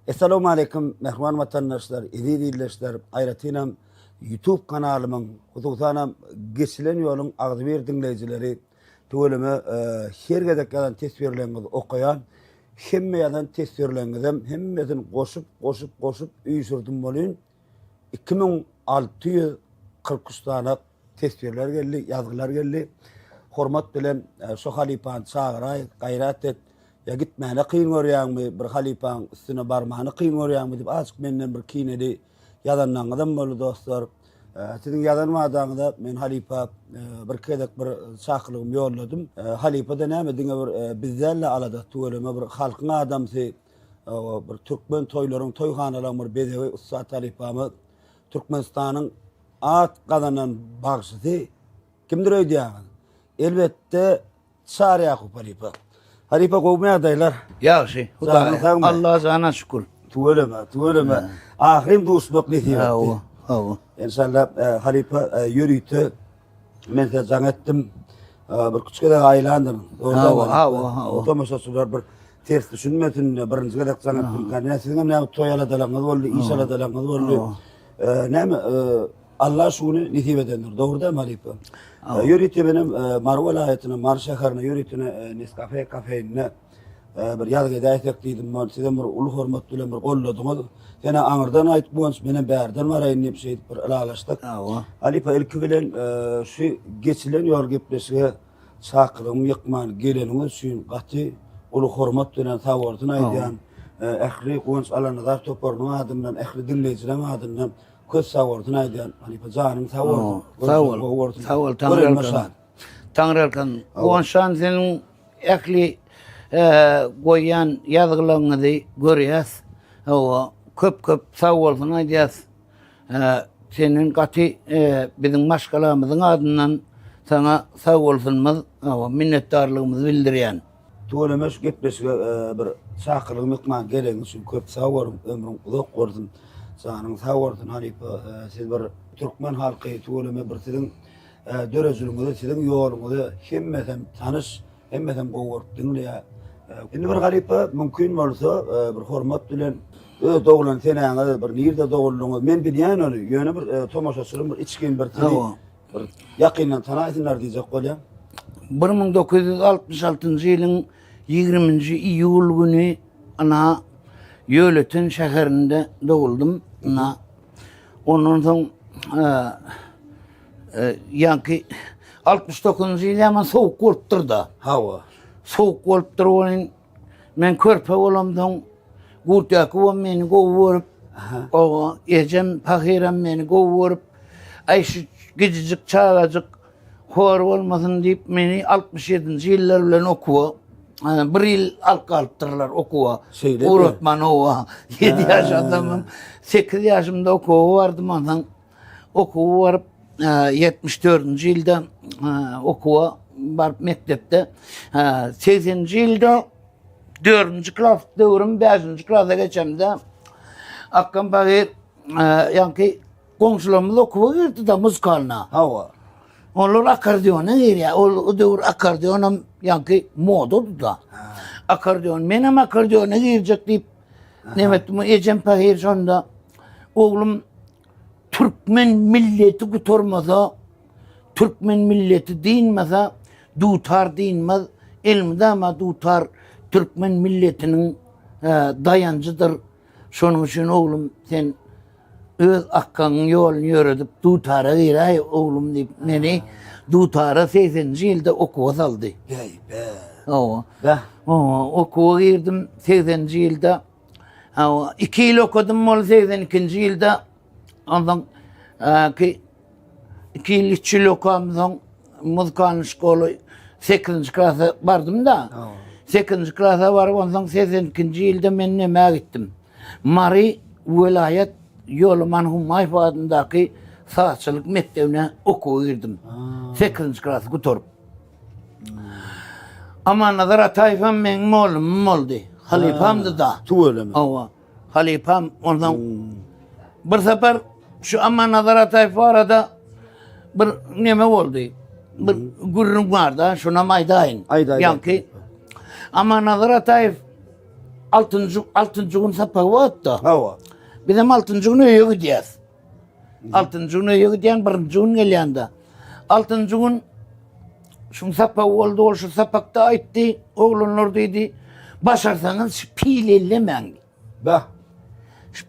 Esselamu Aleyküm mehman vatandaşlar, izleyiciler, Ayratinam YouTube kanalımın, hususanam geçilen yolun ağzı bir dinleyicileri, tuğulümü her gedeklerden tesvirlerinizi okuyan, hemmeyadan tesvirlerinizim, hemmezin koşup üyüsürdüm boluyun. 2643 tane tesvirler geldi, yazgılar geldi. Hormat bilen şu halipan çağıray, gayret et. Ya gitmene kıyın görýärmi, bir halipan üstüne barmany kıyın görýärmi dip açyk menden bir kinedi yalandan adam bolu dostlar. Sizin yazanmadyňyzda men halipa bir kedek bir çakylygym ýolladym. Halipa da näme diňe bir bizlerle alada tuweleme bir halkyň adamsy, bir türkmen toýlaryň toýhanalaryň bir bedewi ussat halipamy Türkmenistanyň at gazanan bagşysy kimdir öýdýär? Elbette Çar Yakup halipa. Halipa kovmaya adaylar. Yaxşı. Allah sana şükür. Tuğulema. Ahirim dostluk netiyetti. Havu. İnşallah halipa yürüytü. Men size zanettim. Bir küçük de ailandım. Havu. Otomaşasılar bir ters düşünmesin. Birinci kadar zanettim. Yani sizin ne toyala dalanız oldu, inşallah dalanız oldu. Ne mi? Allah şunu nisip edendir. Doğru da mı halipa? Yürüytü benim Marvel ayetine, Mar şehrine yürüytüne Nescafe kafeyine bir yazgı daytekliydim. Ben size bir ulu hormat bilen bir kolladınız. Sene Anır'dan ait buğans, benim Bärden var ayın hep şey bir alaştık. Halipa ilki bilen şu geçilen yol geplesiye çakırım, yıkman, geleniniz şuyun katı ulu hormat bilen tavartın aydiyan ehri buğans alanadar toparının adından, ehri dinleyicilerin adından köz savordun aydiyan, halipa canım savordun. Savol, Tanrıalkan. Buğanşan senin ehli koyan yazgılarını görüyüz. Köp savolsun aydiýas. Senin katı bizim maşgalamızın adından sana savolsunmaz, minnetdarlığımızı bildirýän. Tuğulamış gitmesiga bir çakırlığım yıkman gelen için köp savolum, ömrüm uzak gördüm. Sanın savordun halipa, siz bir Türkmen halkı tuğulama bir sizin dörözülüňizi, sizin ýoluňyzy hemmeden tanış, hemmeden gowurup dinleýär. Indi bir halipa mümkin bolsa bir hormat bilen doğulan seneňiz bir nirde doğulduğuňyz men bilýän ony ýöne bir tomaşaçylyň bir içkin bir tili bir ýakyndan tanaýsynlar diýjek bolýar. 1966 ýylyň 20-nji iýul güni ana Ýöletin şäherinde doğuldum. Ondan soň ýanky 69-njy ýyl ama sowuk bolup durdy. Sowuk bolup durup men körpe bolamdan gurtýaky meni gowurup, ejem pahirem meni gowurup, aýşy gijijik çağajyk hor bolmasyn diýip meni 67-nji ýyllar bilen okuwa. Bir yıl alkalıptırlar okuwa. Öğretmen owa. 7 yaş adamım. 8 yaşımda okuwa vardım ondan. Okuwa varıp 74-nji ýylda okuwa barıp mektepde. 80-nji ýylda 4-nji klas döwrüm 5-nji klasa geçemde. Akkan bagir ýanky goňşularymyz okuwa girdi da muzikalna. Onlar akordeona girýär. O döwür akordeonam ýanky moda da. Akordeon, menem akordeona girjek diýip nemetdim ejem pahir şonda. Oglum Türkmen milleti gutormasa, Türkmen milleti diýilmese, dutar diýilmez. Elmde ama dutar Türkmen milletiniň dayanjydyr. Şonuň üçin oglum sen öz akkanyň ýoluny ýöredip dutara giräý oglum diýip meni dutara 80-nji ýylda okuwa saldy. Okuwa girdim 80-nji ýylda. 2 ýyl okudum, 82-nji ýylda ondan 2 ýyl 3 ýyl okamdan muzikal şkoly 8-nji klasa bardym da. 8-nji klasa baryp ondan 82-nji ýylda men näme gitdim. Mary vilayet Ýolu manhum Mayf adyndaky saatçylyk mektebine okuwa girdim. 8-nji klasy gutorup. Ama Nazar Ataýew meň molum boldy. Halipamdy da. Tuğulama. Halipam ondan bir sefer şu ama Nazar Ataýew arada bir näme boldy. Bir gurrun var da şuna maýdaýyn. Ýanky ama Nazar Ataýew altıncı gün sapığı var da. Hava. Bizim altıncı gün öyle gidiyoruz. Altıncı gün öyle gidiyen birinci gün geliyanda. Altıncı gün şu sapığı oldu, şu sapıkta aitti, oğlunlar dedi. Başarsanız pil ellemeyin. Bah.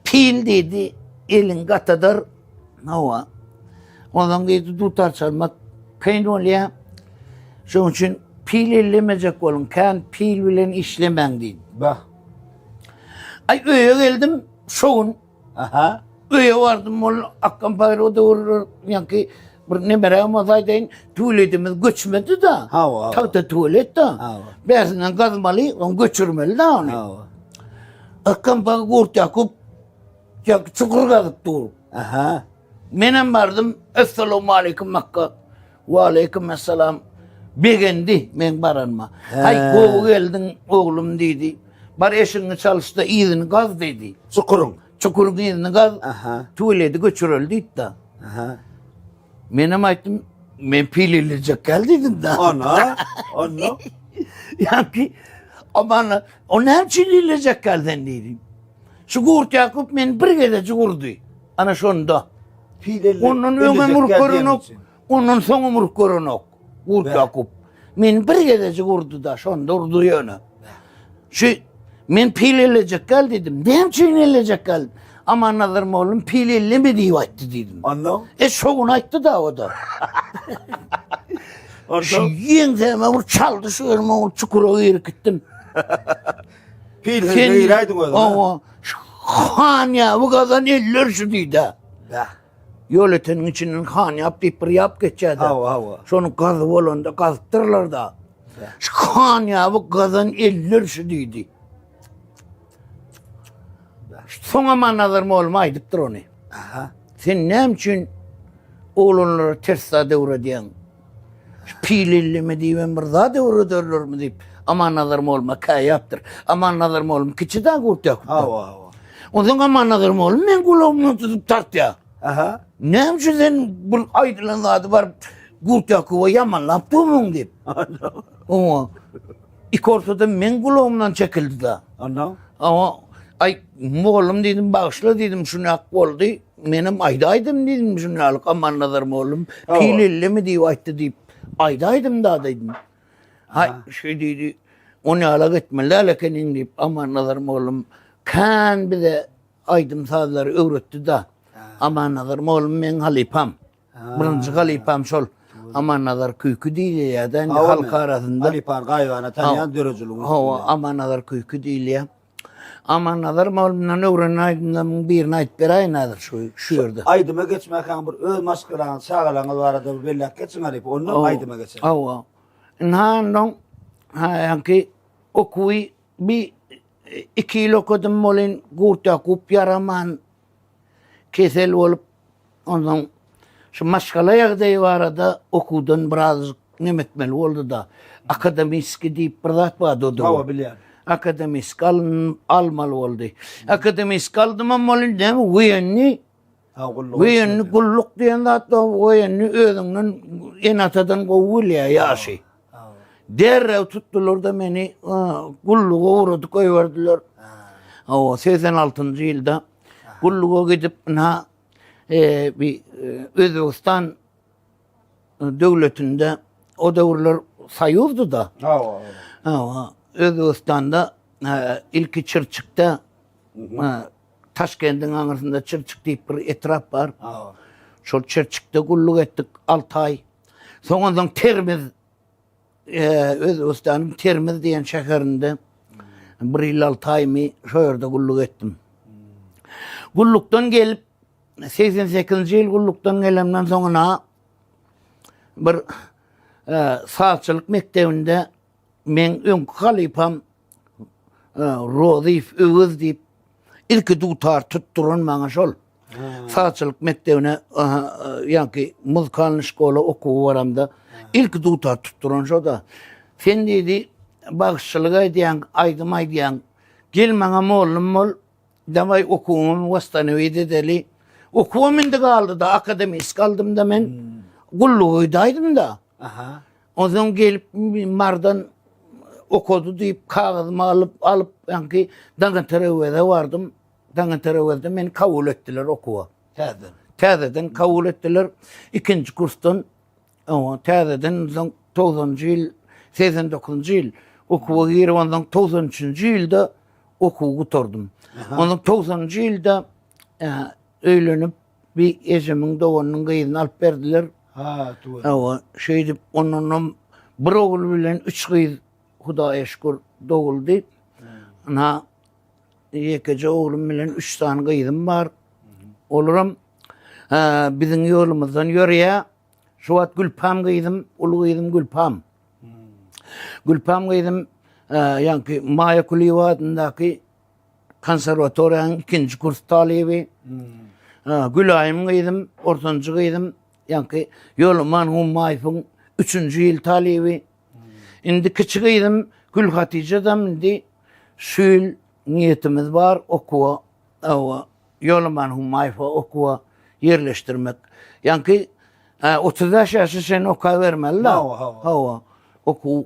Pil dedi, elin katadır. Hava. Ondan dedi tutar çalmak. Kayın oluyor. Şunun için pil ellemeyecek olun. Kan pil bilen işlemen dedi. Bah. Ay öyle geldim şoğun. Aha. Öyle vardım ol akkan bayır o da olur. Yani bir ne meramazaydı tuvaletimiz göçmedi de. Hava. Tahta tuvalet de. Hava. Beyazından kazmalı onu göçürmeli de onu. Hava. Akkan bayır kurt yakıp çukur kazıp dur. Aha. Menem vardım. Esselamu aleyküm Makka. Ve aleyküm esselam. Beğendi men baranma. Hay bu geldin oğlum dedi. Bar eşini çalıştı iyidini gaz dedi. Çukurun. Çukurun iyidini gaz. Aha. Tuvaleti göçürüldü da. Aha. Menem aytım. Men pililecek geldiydim da. Ana. Ana. Yani aman o ne pililecek geldin dedim. Şu kurt yakıp men bir gece kurdu. Ana şunda. Onun ömür korunuk. Onun son ömür korunuk. Kurt yakıp. Men bir gece kurdu da şunda urdu yana. Şu men pililecek gel dedim. Ne pililecek gel. Aman nazarım oğlum pilille mi diye ayttı dedim. Ana. Şoğun ayttı da o da. Şu yengeme vur çaldı şu yerime o çukura gittim. Pil gıyraydın o zaman. O han ya bu kadar eller şu dedi. Bah. Yol ötenin içinin han yap deyip bir yap geçerdi. Hava hava. Şunu kazı olanda kazıttırırlar da. Şu han ya bu kadar eller şu dedi. Sonra man nazarım olmaydıptır onu. Aha. Sen ne için oğlunları ters devre diyen? Pililli mi diyeyim, bir daha devre derler mi deyip. Aman nazarım olma, kaya yaptır. Aman nazarım olma, kıçı da kurt yakıp. Hava hava. O zaman aman nazarım olma, ben kulağımdan tutup tart ya. Aha. Ne için sen bu aydınlan adı var, kurt yakıp yaman laptığımın deyip. Ama ilk ortada ben kulağımdan çekildi da. Ana. Ama ay oğlum dedim bağışla dedim şunu hakkı oldu. Benim aydaydım dedim şunu alık aman nazarım oğlum. Pililli mi diye aydı deyip aydaydım da dedim. Hay şey dedi onu alak etmeli lakin deyip aman nazarım oğlum. Kan bize aydım sağları öğretti da. Aman nazarım oğlum ben halipam. Birinci halipam şol. Aman nazar küykü değil ya da halk arasında. Halipar gayvana tanıyan döröcülüğün. Hava aman nazar küykü değil ya. Aman nazar malımdan öğrenin aydından bir nayt bir ay nazar şu yerde. Aydıma geçmek kan bir öz maskalan sağalan var da belli geçsin halip. Ondan aydıma geçer. Hava. Nandon hangi okuy bir 2 yıl okudum molin gurta kup yaraman kesel olup ondan şu maskala yağdığı var da okudun biraz nimetmeli oldu da akademiski deyip bırak vardı. Hava biliyor. Akademis almalı oldu. Akademis kaldım ama ne mi? Uyanni kulluk diyen de hatta uyanni ödünden en atadan kovul ya yaşı. Derrev tuttular da beni kulluğa uğradı koyverdiler. O 86. yılda kulluğa gidip bir Özbekistan devletinde o devirler sayıyordu da. Hava. Özbekistan'da ilk Çırçık'ta Taşkent'in anasında Çırçık deyip bir etraf var. Şu Çırçık'ta kulluk ettik 6 ay. Sonradan Termiz, Özbekistan'ın Termiz diyen şehirinde bir yıl 6 ay mı şu yerde kulluk ettim. Kulluktan gelip 88. yıl kulluktan gelemden sonra bir sağçılık mektebinde men ön halipam Rozif Övüz deyip ilk tutar tutturun bana şol. Sağçılık mektebine yani muzkanlı şkola okuvu varamda ilk tutar tutturun şol da. Sen dedi bağışçılığa ediyen aydım aydiyen gelmene mollum mol damay okuvum vastanevi dedeli okuvum indi kaldı da akademis kaldım da men kulluğuydaydım da. O zaman gelip mardan okudu deyip kağıdımı alıp yani Dangantereve'de vardım. Dangantereve'de beni kabul ettiler okuva. Tezeden kabul ettiler. İkinci kurstan ama tezeden 9. yıl 89. yıl okuva girip ondan 93. yılda okuvu guturdum. Ondan 90. yılda öğlenip bir eşimin doğanın kıyını alıp verdiler. Ama şeydi onun bir oğul bilen 3 kıyı Hudaya şükür doğuldu. Ana yekece oğlum bilen 3 tane kıyım var. Olurum bizim yolumuzdan yürüye Şuvat Gülpam kıydım, ulu kıydım Gülpam. Gülpam kıydım yani Maya Kulivadındaki konservatuaryanın 2. kurs talibi. Gülayım kıydım, ortancı kıydım. Yani yoluman Humayf'ın 3. yıl talibi. Indi küçükeydim Gül Hatice'den indi şöyle niyetimiz var okuva Yoluman Humayf'a okuva yerleştirmek. Yani 35 yaşı sen okuva vermeliler. Hava. Oku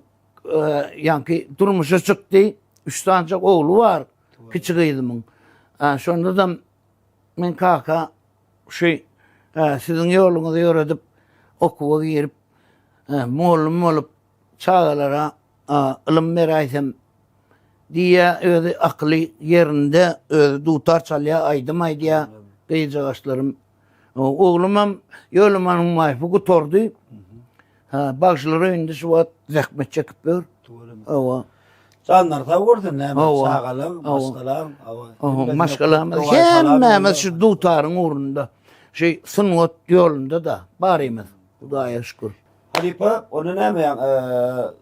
yani durmuşa çıktı. 3 tane oğlu var. Küçükeydimin. Sonra da ben kaka sizin yolunuzu öğretip okuva girip muğlum olup çağlara ılım veraysam diye öyle aklı yerinde öyle dutar çalıya aydım aydıya beyaz ağaçlarım. Oğlumam yoluman Humayf'ı kutordu. Başları önünde şu vat zahmet çekip ver. Canlar da gördün ne? Sağalım, maskalam. Maskalam. Hemmemiz şu dutarın uğrunda. Sınıvat yolunda da barimiz. Hudaya şükür. Halife, onu ne mi yani?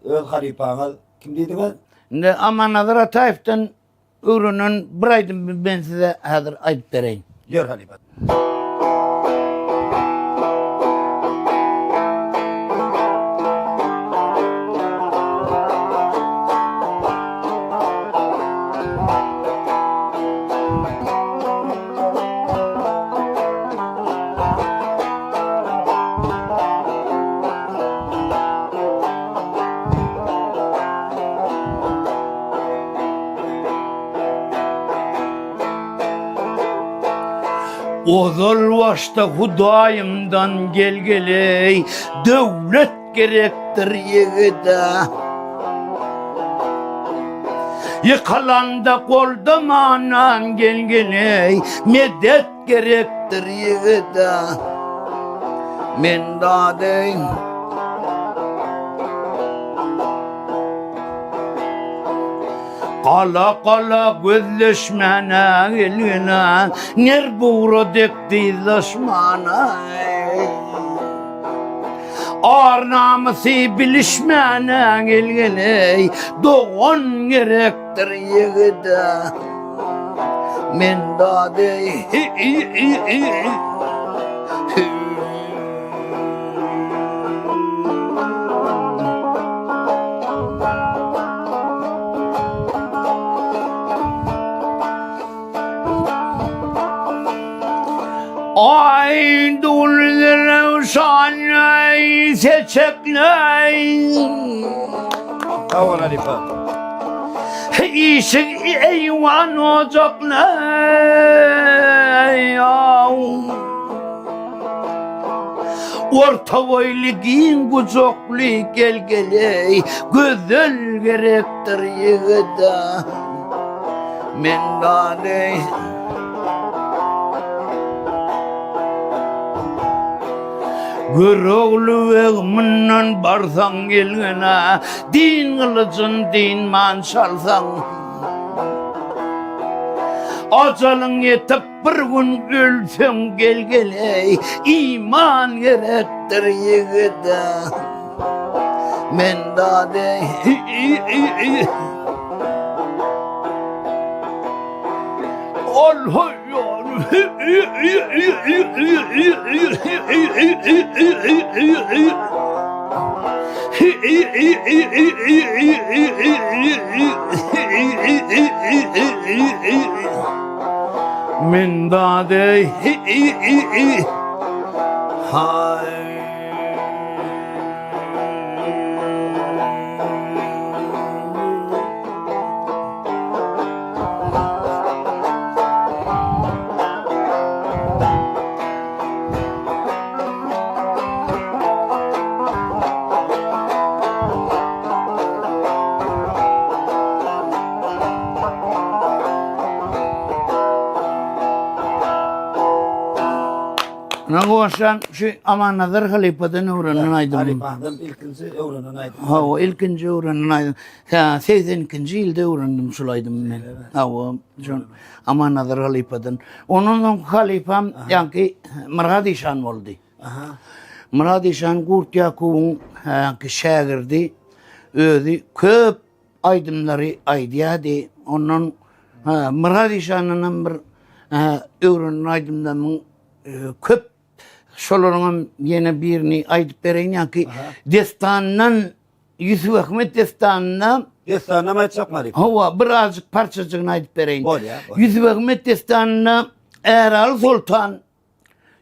Öz halifanız kim dediniz? Ne ama Nazır Atayev'den ürünün bir aydım ben size hazır ayıp vereyim. Gör halife. Ozal başta Hudayımdan gelgeley, devlet gerektir yigide. Yıkılanda kolda manan gelgeley, medet gerektir yigide. Men dadeyim. Kala kala gözleşmene eline, ner buğra dekti zaşmana. Ar namısı bilişmene eline, doğan gerektir yigide. Men dadey. Ay dulları şanay seçeklay. Tamam halife. İşi eyvan ocaklay. Orta boylu giyin kucaklı gelgeley, güzel gerektir yigide. Men dadey. Güroglu veğminden barsan gelgene, din kılıcın din man çalsan. Acalın yetip bir gün ölsem gelgeley, iman gerektir yigide. Men dadey. Allah min dadey. Ne koşan şu aman nazar halipadan öğrenen aydım. Halipadan ilkinci öğrenen aydım. Ha o ilkinci öğrenen aydım. Ya 82. yılda öğrendim şulaydım ben. Ha o aman nazar halipadan. Onun halifam yani Muradişan oldu. Muradişan Kurt Yakup'un şagirdi. Ödü köp aydımları aydiyadı. Onun Muradişan'ın bir öğrenen aydımlarının köp şolarının yine birini aydıp bereyim ya ki destanından Yusuf Ahmet destanından Destanına mı etsak mı? hava birazcık parçacığını aydıp bereyim. Bol ya, bol. Yusuf Ahmet destanından Eral Sultan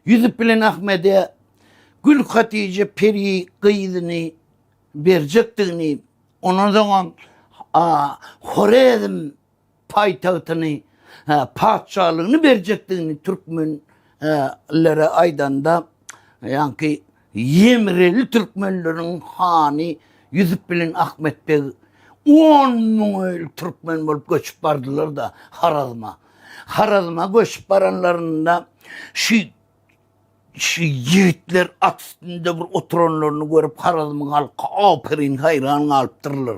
Yusuf bilen Ahmet'e Gül Hatice Peri kıydını verecektiğini onun zaman Horedim payitahtını padişahlığını verecektiğini Türkmenlere aydanda yani Yemreli Türkmenlerin hani Yusuf bilen Ahmet Bey 10 milyon Türkmen bolup göçüp bardılar da Harazm'a göçüp baranlarında şu yiğitler at üstünde bir oturanlarını görüp Harazm'ın halkı aferin hayran alıptırırlar.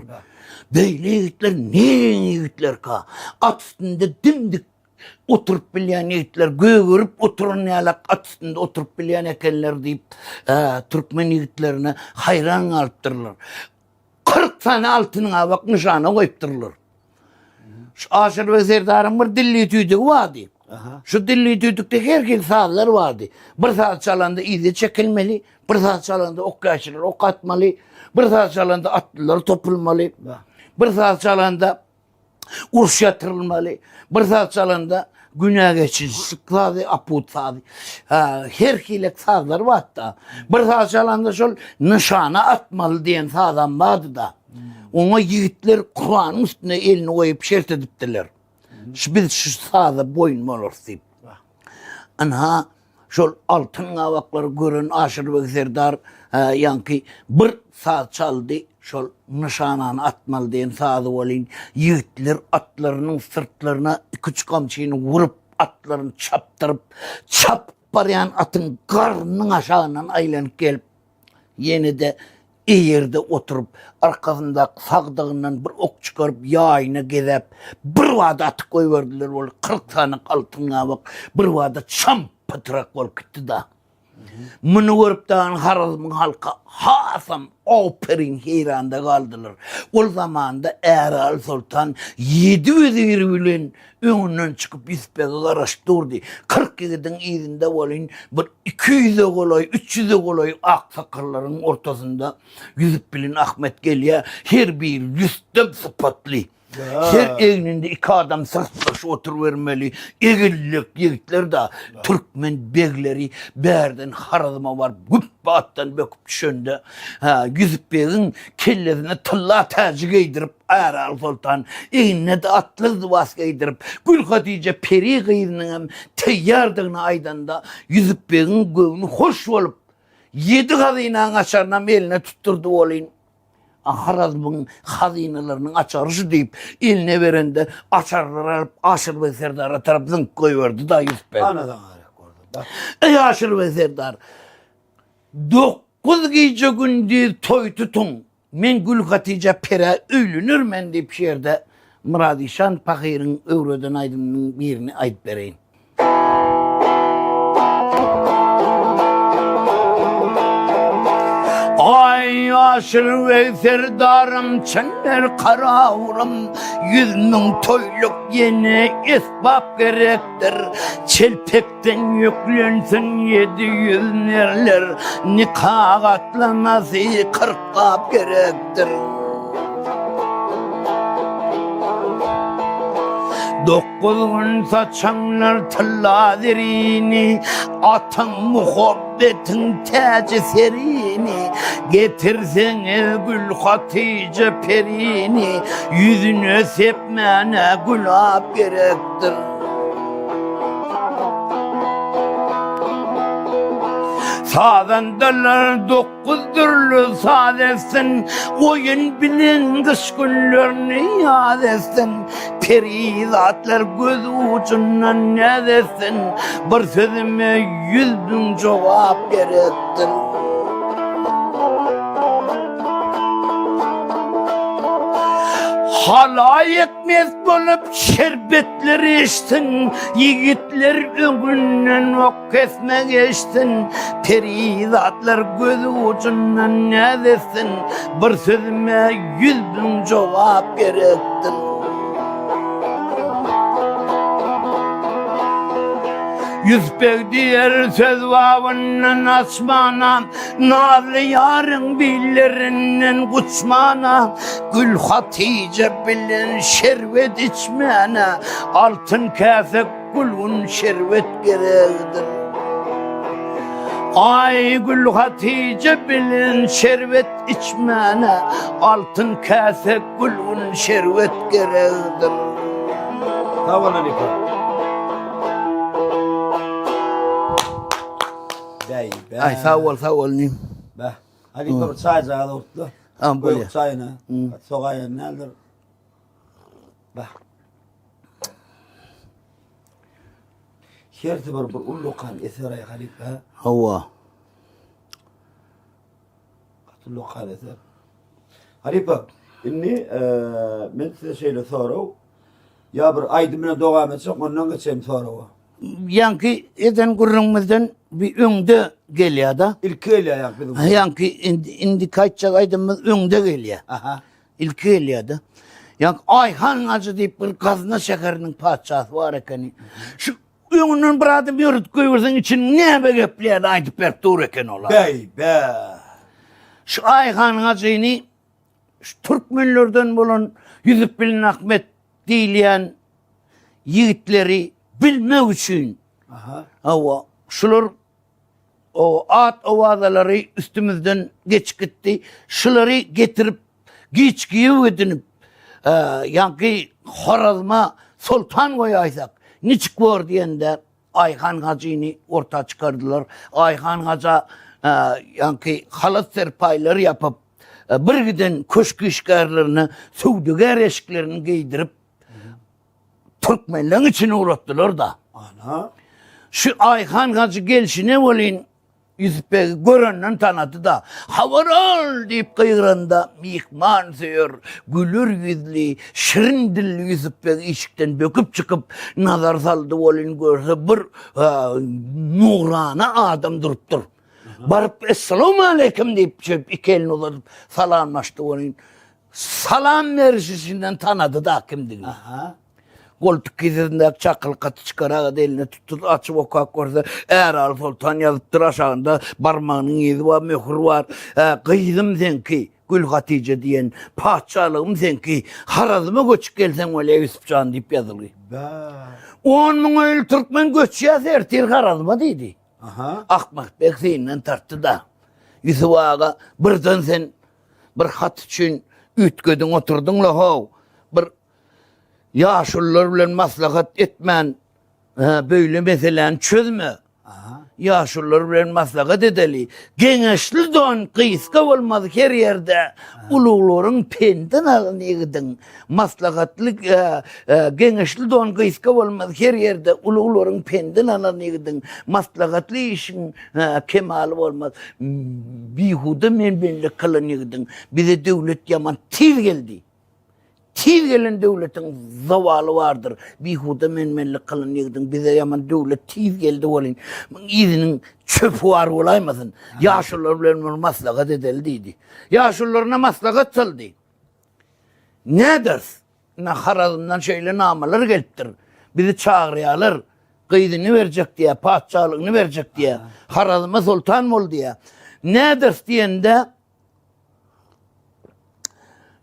Böyle yiğitler ne yiğitler ka? At üstünde dimdik oturup bilen yiğitler görüp oturan yalak at üstünde oturup bilen ekenler deyip Türkmen yiğitlerine hayran alıptırırlar. 40 tane altına bak nişana koyuptırırlar. Şu Aşır ve Serdar'ın bir dilli tüydük vardı. Şu dilli tüydükte herkes saatler vardı. Bir saat çalanda izi çekilmeli, bir saat çalanda okyaşçılar ok atmalı, bir saat çalanda atlılar topulmalı, bir saat çalanda urs yatırılmalı, bir saat çalanda günah geçicilik saati, aput saati. Herkilik saatler vardı da. Bir saat çalanda şöyle nişana atmalı diyen saatten vardı da. Ona yiğitler Kur'an'ın üstüne elini koyup şert ediptiler. Biz şu sağda boyun mu olur deyip. Anha şol altın avakları görün Aşır ve Serdar yankı bir saat çaldı şol nişananı atmalı diyen sağda olin yiğitler atlarının sırtlarına iki kamçını vurup atlarını çaptırıp çaparayan atın karnının aşağından aylanıp gelip yine de iyi yerde oturup arkasında sağdağından bir ok çıkarıp yağını gezip bir vada atık koyuverdiler. 40 tane altına bak bir vada çam pıtırak olup gitti da. Bunu görüp dağın Harazm'ın halka hasam aferin heyranda kaldılar. O zamanda Eral Sultan 7 vezir bilen önünden çıkıp İspet'e araştırdı. 47'den izinde olun bir 200'e kolay, 300'e kolay aksakalların ortasında Yusuf bilen Ahmet geliyor. Her bir Rüstem sıfatlı. Her evinde iki adam sırtbaşı oturuvermeli. Egillik yiğitler de Türkmen begleri berden Harazm'a var. Güppe attan bekip düşende. Yusuf Bey'in kellesine tılla tacı giydirip Eral Sultan eline de atlı zıvas giydirip Gül Hatice Peri gıyırının teyyardığına aydanda Yusuf Bey'in göğünü hoş olup 7 hazinen açarına eline tutturdu olayın. Harazm'ın hazinelerinin açarışı deyip eline verende açarlar alıp Aşır ve Serdar'a taraf zınk koyuverdi da Yusuf Bey. Anadan orada. Ey Aşır ve Serdar 9 gece gündüz toy tutun. Men Gül Hatice Pere ölünürmen deyip şehirde Muradişan Pakir'in övreden aydınının birini ayıp vereyim. Ay Aşır ve Serdar'ım çenler karavurum 100 bin toyluk yeni esbab gerektir. Çelpekten yüklensin 700 nerler nikah atlaması 40 kap gerektir. 9 gün saçanlar tılladerini atın muhabbetin tacı serini getirsene Gül Hatice Perini yüzüne sepmene gülab gerektir. Sadandalar 9 türlü saat etsin, oyun bilen kış günlerini yad etsin. Perizatlar göz ucundan ne desin, bir sözüme 100.000 cevap verettin. Halay etmez bolup şerbetleri içtin, yigitler öngünden ok kesme geçtin. Perizatlar göz ucundan ne desin, bir sözüme 100.000 cevap verettin. Yüzbek diğer söz vavından asmana, nazlı yarın billerinden kuçmana, Gül Hatice bilen şerbet içmene, altın kase gülün şerbet gerektir. Ay Gül Hatice bilen şerbet içmene, altın kase gülün şerbet gerektir. Tamam Halife. Ay sağ ol nim. Be. Halife bir çay zağı ortlu. Am böyle. Koyup çayını. Sogayın nedir? Be. Şerti bir ullukan eseri Halife. Hava. Ullukan eser. Halife, inni men size şeyle soru. Ya bir aydımına devam etsek ondan geçeyim soru. Yankı eden gurrumuzdan bir öngde geliyor da. İlki öyle ayak bizim. Yankı indi kaçacak aydımız öngde geliyor. Aha. İlki geliyor da. Yankı Ayhan Hacı deyip bir kazına şekerinin padişahı var ekeni. Şu öngünün bir adım yürüt koyursan için ne be gepliyor da aydıp berk doğru eken ola. Bey be. Şu Ayhan Hacı'nı şu Türkmenlerden bulun Yüzüp Bilin Ahmet diyen yiğitleri bilmek için Aha. ama şular o at ovadaları üstümüzden geç gitti. Şuları getirip geç edinip yankı Horazm'a sultan koyaysak niçik var diyende Ayhan Hacı'nı ortaya çıkardılar. Ayhan Hacı yankı halat serpayları yapıp bir giden köşkü işgarlarını, Suudigar eşiklerini giydirip Türkmenlerin içine uğrattılar da. Ana. Şu Ayhan Hacı gelişine olayın Yüzüp'ü görenden tanıdı da havaral deyip kıyırında mihman söyor, gülür yüzlü, şirin dilli Yüzüp'ü işikten böküp çıkıp nazar saldı olayın görse bir nurana adam duruptur. Barıp esselamu aleyküm deyip iki elini uzatıp salamlaştı olayın. Salam verişisinden tanıdı da kimdi? Aha. Koltuk gizinde çakıl katı çıkararak eline tutup açıp okak korsa Eral Sultan yazıptır aşağında parmağının izi var, mühür var. Kıydım sen ki Gül Hatice diyen padişahlığım sen ki Harazm'a göçüp gelsen öyle Yusufcan deyip yazılıyor. Be. 10.000 öyle Türkmen göç yazertir Harazm'a dedi. Aha. Ahmak Bek seninle tarttı da Yusuf Ağa birden sen bir hat için ütgödün oturdun la hav. Bir yaşlılar bilen maslahat etmen böyle meselen çözme. Aha. Yaşlılar bilen maslahat edeli. Gençli don kıyıska olmaz her yerde. Uluların penden alın yigidin. Maslahatlık gençli don kıyıska olmaz her yerde. Uluların penden alın yigidin. Maslahatlı işin kemali olmaz. Bihuda menbenlik kılın yigidin. Bize devlet yaman tiz geldi. Tiz gelen devletin zavalı vardır. Bihuda menmenlik kılın yigidin. Bize yaman devlet tiz geldi olin. İzinin çöpü var olaymasın. Yaşlılar bilen maslahat edildiydi. Yaşlılarına maslahat saldı. Ne ders? Harazımdan şöyle namalar geliptir. Bizi çağırıyorlar. Kıydını verecek diye, padişahlığını verecek diye. Harazıma sultan mı ol diye. Ne ders diyende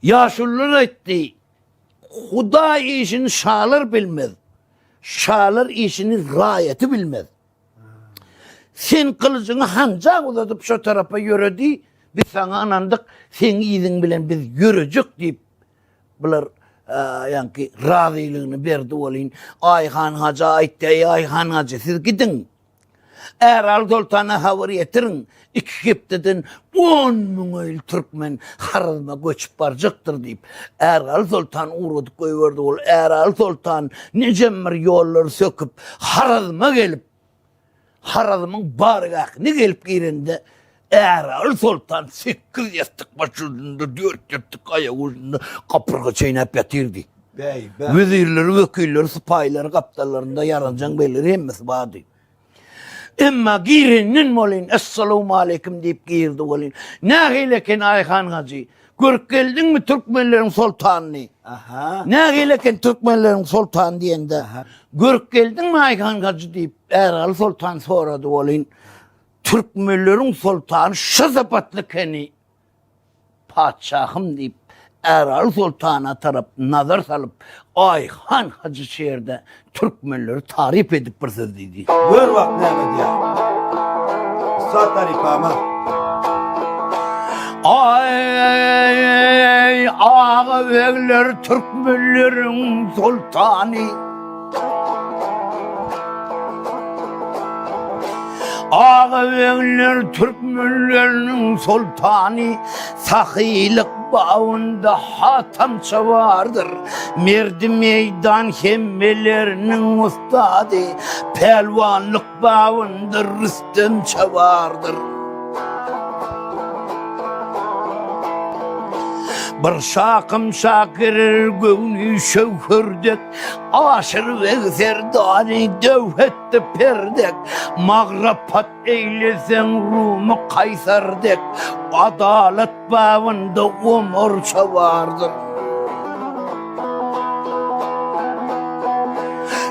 yaşlılar etti. Huda işini şalar bilmez. Şalar işini rayeti bilmez. Sen kılıcını hancak uzatıp şu tarafa yürüdü. Biz sana anandık. Sen izin bilen biz yürücük deyip bunlar yani razılığını verdi olayın. Ayhan Hacı aitti. Ayhan Hacı siz gidin. Eral Sultan'a haber getirin. 2 hepteden 10.000 el Türkmen Harazma göçüp baracaktır deyip Eral Sultan uğradık koyverdi ol. Eral Sultan necemir yolları söküp Harazma gelip Harazmın bargakını gelip girende Eral Sultan 8 yastık başında 4 yastık ayak ucunda kapırga çeynep yatirdi. Bey. Vezirleri, vekilleri, sıpayları, kaptallarında yarancan belleri hemmesi vardı. Emma girinin molin, esselamu aleyküm deyip girdi olin. Ne geyleken Ayhan Hacı? Görüp geldin mi Türkmenlerin sultanını? Aha. Ne geyleken Türkmenlerin sultanı diyende. Görüp geldin mi Ayhan Hacı deyip Eral Sultan soradı olin. Türkmenlerin sultanı şazapatlı keni. Padişahım deyip Eral Sultan'a taraf nazar salıp Ayhan Hacı şehirde Türkmenleri tarif edip bir söz dedi. Gör bak Mehmet ya. Sağ tarikama. Ay ağa vegler Türkmenlerin sultanı. Ağabeyler Türkmenlerinin sultanı, sahilik bağında hatamça vardır. Merdi meydan hemmelerinin ustadı, pelvanlık bağında Rüstemçe vardır. Bir şakım şakirir gönlü şevhürdek, aşır ve zerdani devhette perdek, mağrapat eylesen Rum'u kaysardek, adalet bağında umurça vardır.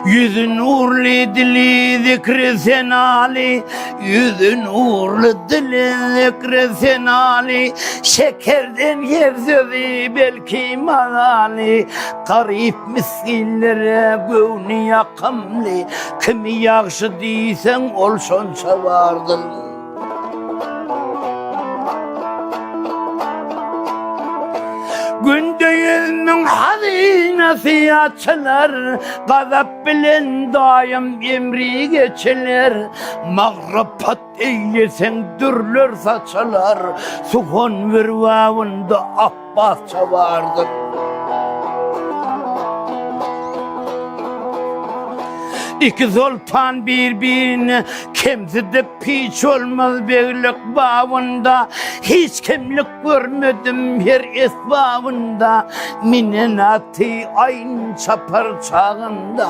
Yüzün uğurlu dili zikri senali, yüzün uğurlu dili zikri senali, şekerden yer sözü belki manali, garip miskinlere gönlü yakamlı, kimi yakşı değilsen ol şonça vardır. Gündüzünün hazinesi açılır, gazap bilen daim emri geçilir. Mağrapat eylesen dürler saçılar, sufon virvavında Abbasça vardır. İki sultan birbirine kimsede piç olmaz birlik bağında. Hiç kimlik görmedim her esbabında. Minenatı aynı çapar çağında,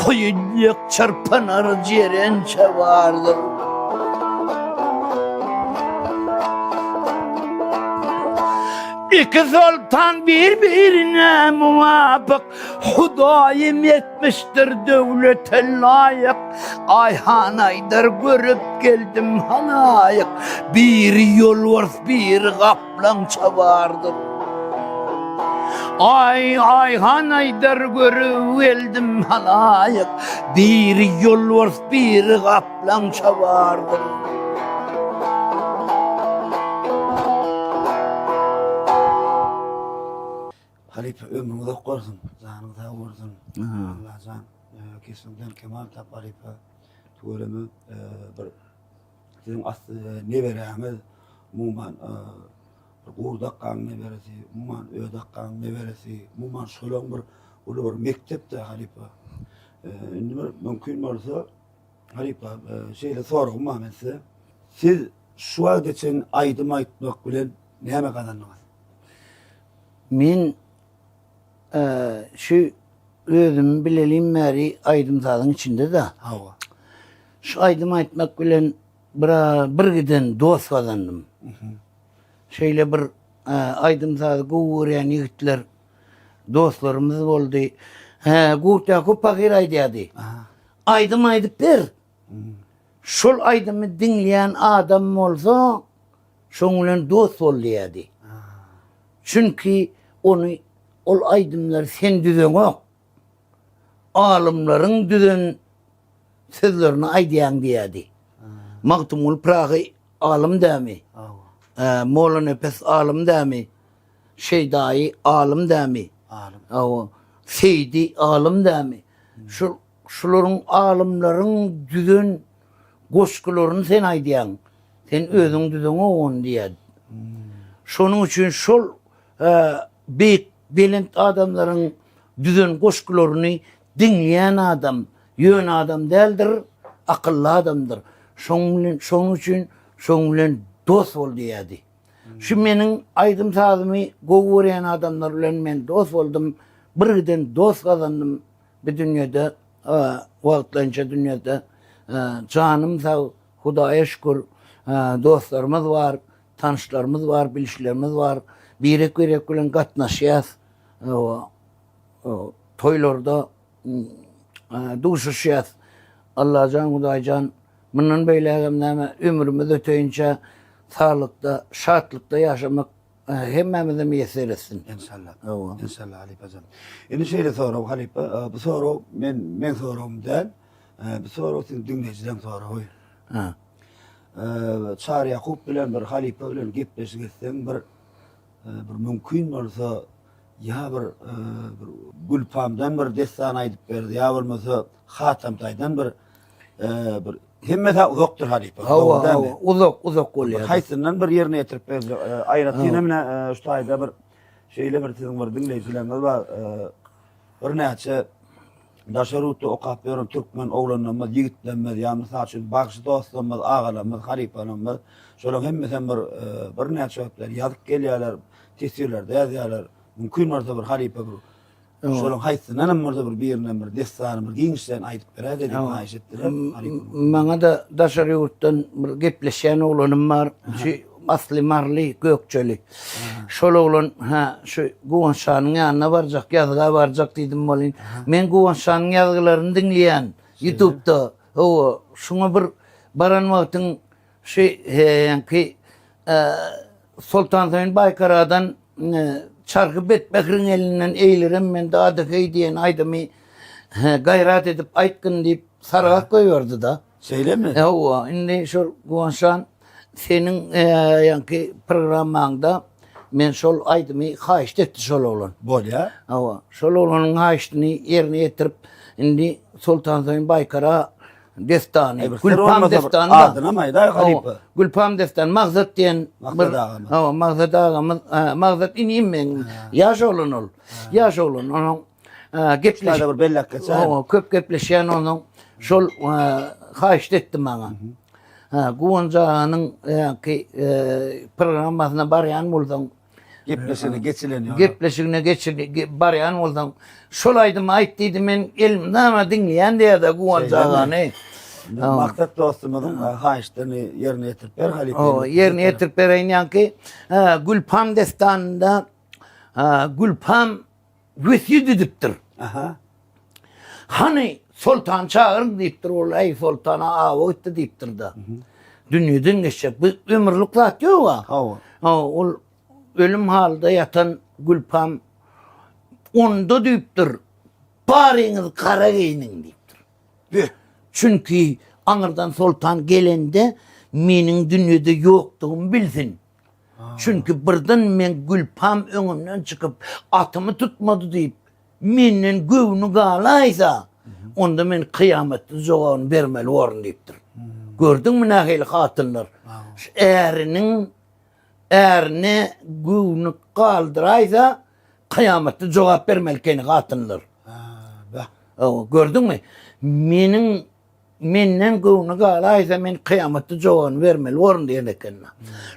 koyuluk çırpınır cirençe vardır. İki sultan birbirine muvafık, Hudayim etmiştir devlete layık. Ayhan Aydar görüp geldim halayık, bir yol var bir kaplança vardır. Ayhan Aydar görüp geldim halayık, bir yol var bir kaplança vardır. Halife ömrünü de korusun, canını da korusun. Allah can kesimden kemal tap halife. Tuğremi bir sizin aslı ne veremez, muman Gurdakkan ne veresi, muman Ödakkan ne veresi, muman şolong bir ulu bir mektepte halife. Şimdi mümkün olsa halife şeyle sorun ama size. Siz şu an geçen aydım aytmak bilen neme kazandınız? Men şu özüm bileliyim meri aydımzadın içinde de. Hava. Şu aydım aytmak bilen bir giden dost kazandım. Şöyle bir aydımzadı guvurayan yigitler dostlarımız oldu. Gurta kupakir aydı. Aydım aydıp bir. Şol aydımı dinleyen adam olsa şonla dost oluyordu. Çünkü onu ol aydımlar sen düzen o. Alimlerin düzen sözlerini aydayan diyedi. Maktumul Prağı alim demi. Mola Nefes alim demi. Şeydai alim demi. Seydi alim demi. Şuların alimlerin düzen goşkularını sen aýdýan. Sen özüň düzüňe on diýär. Şonuň üçin şol beýik belent adamlaryň düzen goşkularyny dinleyen adam, yön adam däldir, akıllı adamdır. Şonuň üçin şoň bilen dost bol diýdi. Şu meniň aýdym sazymy gowurýan adamlar bilen men dost boldum. Birden dost kazandım bu dünýede, wagtlança dünýede. Canım sag, Hudaýa şükür, dostlarymyz bar, tanışlarymyz bar, bilişlerimiz bar. Birek bilen gatnaşýas. Toýlarda duşuşýas. Allahan Hudaýjan mundan beýlegem näme ömrümiz öteýinçe sağlıkta, şatlykda ýaşamak hemmemize meýser etsin. İnşallah. İnşallah Ali Paşam. Indi şeýle soraw Halipa, bu soraw men sorawym däl. Bu soraw siň dinleýijiň sorawy. Çar Ýakup bilen bir Halipa bilen gepleşik etseň bir mümkin bolsa ya bir Gülpamdan bir destan aýdyp berdi, ya bolmasa Hatamtaýdan bir hemmete uzakdyr Halipa. Uzak bolýar. Haýsyndan bir ýerine ýetirip berdi. Aýratyna mene şu taýda bir şeýle bir tiziň bir dinleýijilerimiz bar. Bir näçe daşaruty okap beren türkmen oglanlarymyz, ýigitlerimiz, ýa mysal üçin bagşy dostlarymyz, agalarymyz, Halipalarymyz, şolaň hemmesiň bir näçe wagtlar ýazyp gelýärler, tesirlerde ýazýarlar. Mümkin bolsa bir Halipa bir şolaň haýsyndan bir birine bir destan, bir giňişden aýdyp berdi diýip aýşetdiler. Maňa da daşarutydan bir gepleşen oglanym bar. Asli Marli Gökçeli. Şol oglan şu Guwanşanyň ýanyna barjak, ýazga barjak diýdim bolyn. Men Guwanşanyň ýazgylaryny dinleýän YouTube'da. Şuňa bir baran wagtyň ýanky Sultan Süleyman Baykaradan çarkı betbekriň elinden eýlerim men daha da diýen aýdymy gaýrat edip aýtgyn diýip saragak goýberdi da. Şeýlemi? Indi şol Guwanşan senin ýanky programmaňda men şol aýdymy haýyş etdi şol oglan. Bolýa? Şol oglanyň haýyşyny ýerine ýetirip indi Sultan Süleyman Baykara destany, Gülpam destany adyna maýda Halipa. Gülpam destany magzat diýen magzat agamyz, magzat inim men ýaş oglan ol. Ýaş oglan onuň gepleşýär bir bellek geçer. Köp gepleşýän onuň şol haýyş etdi maňa. Guwanjanyň programmasyna barýan bolsaň, Gepleşigine geçilen. Gepleşigine barýan bolsaň, şol aýdym aýtdydy men elimde ama dinleýän diýär Guwanjany. Maksat dostumyzyň haýyşdyny ýerine ýetirip ber Halipa. Ýerine ýetirip bereýin ýanky Gülpam destanynda Gülpam wesiýet edipdir. Hani Sultan çağırın diýipdir, ol ey sultana awa etdi diýipdir da. Dünýeden geçecek. Bu ömürlük zat ýok. Ol ölüm halda yatan Gülpam onda diýipdir. Baryňyz kara giýinin diýipdir. Çünki aňyrdan sultan gelende meniň dünýede ýokdugymy bilsin. Çünki birden men Gülpam öňümden çykyp atymy tutmady diýip menden göwünü galaýsa onda men kıyametde jogany bermeli bolaryn diýipdir. Gördüňmi nähili hatynlar? Erine göwünü galdyraýsa kıyametde jogap bermelikeni hatynlar. Gördüňmi? Menden göwünü galaýsa men kıyametde jogany bermeli bolaryn diýen eken.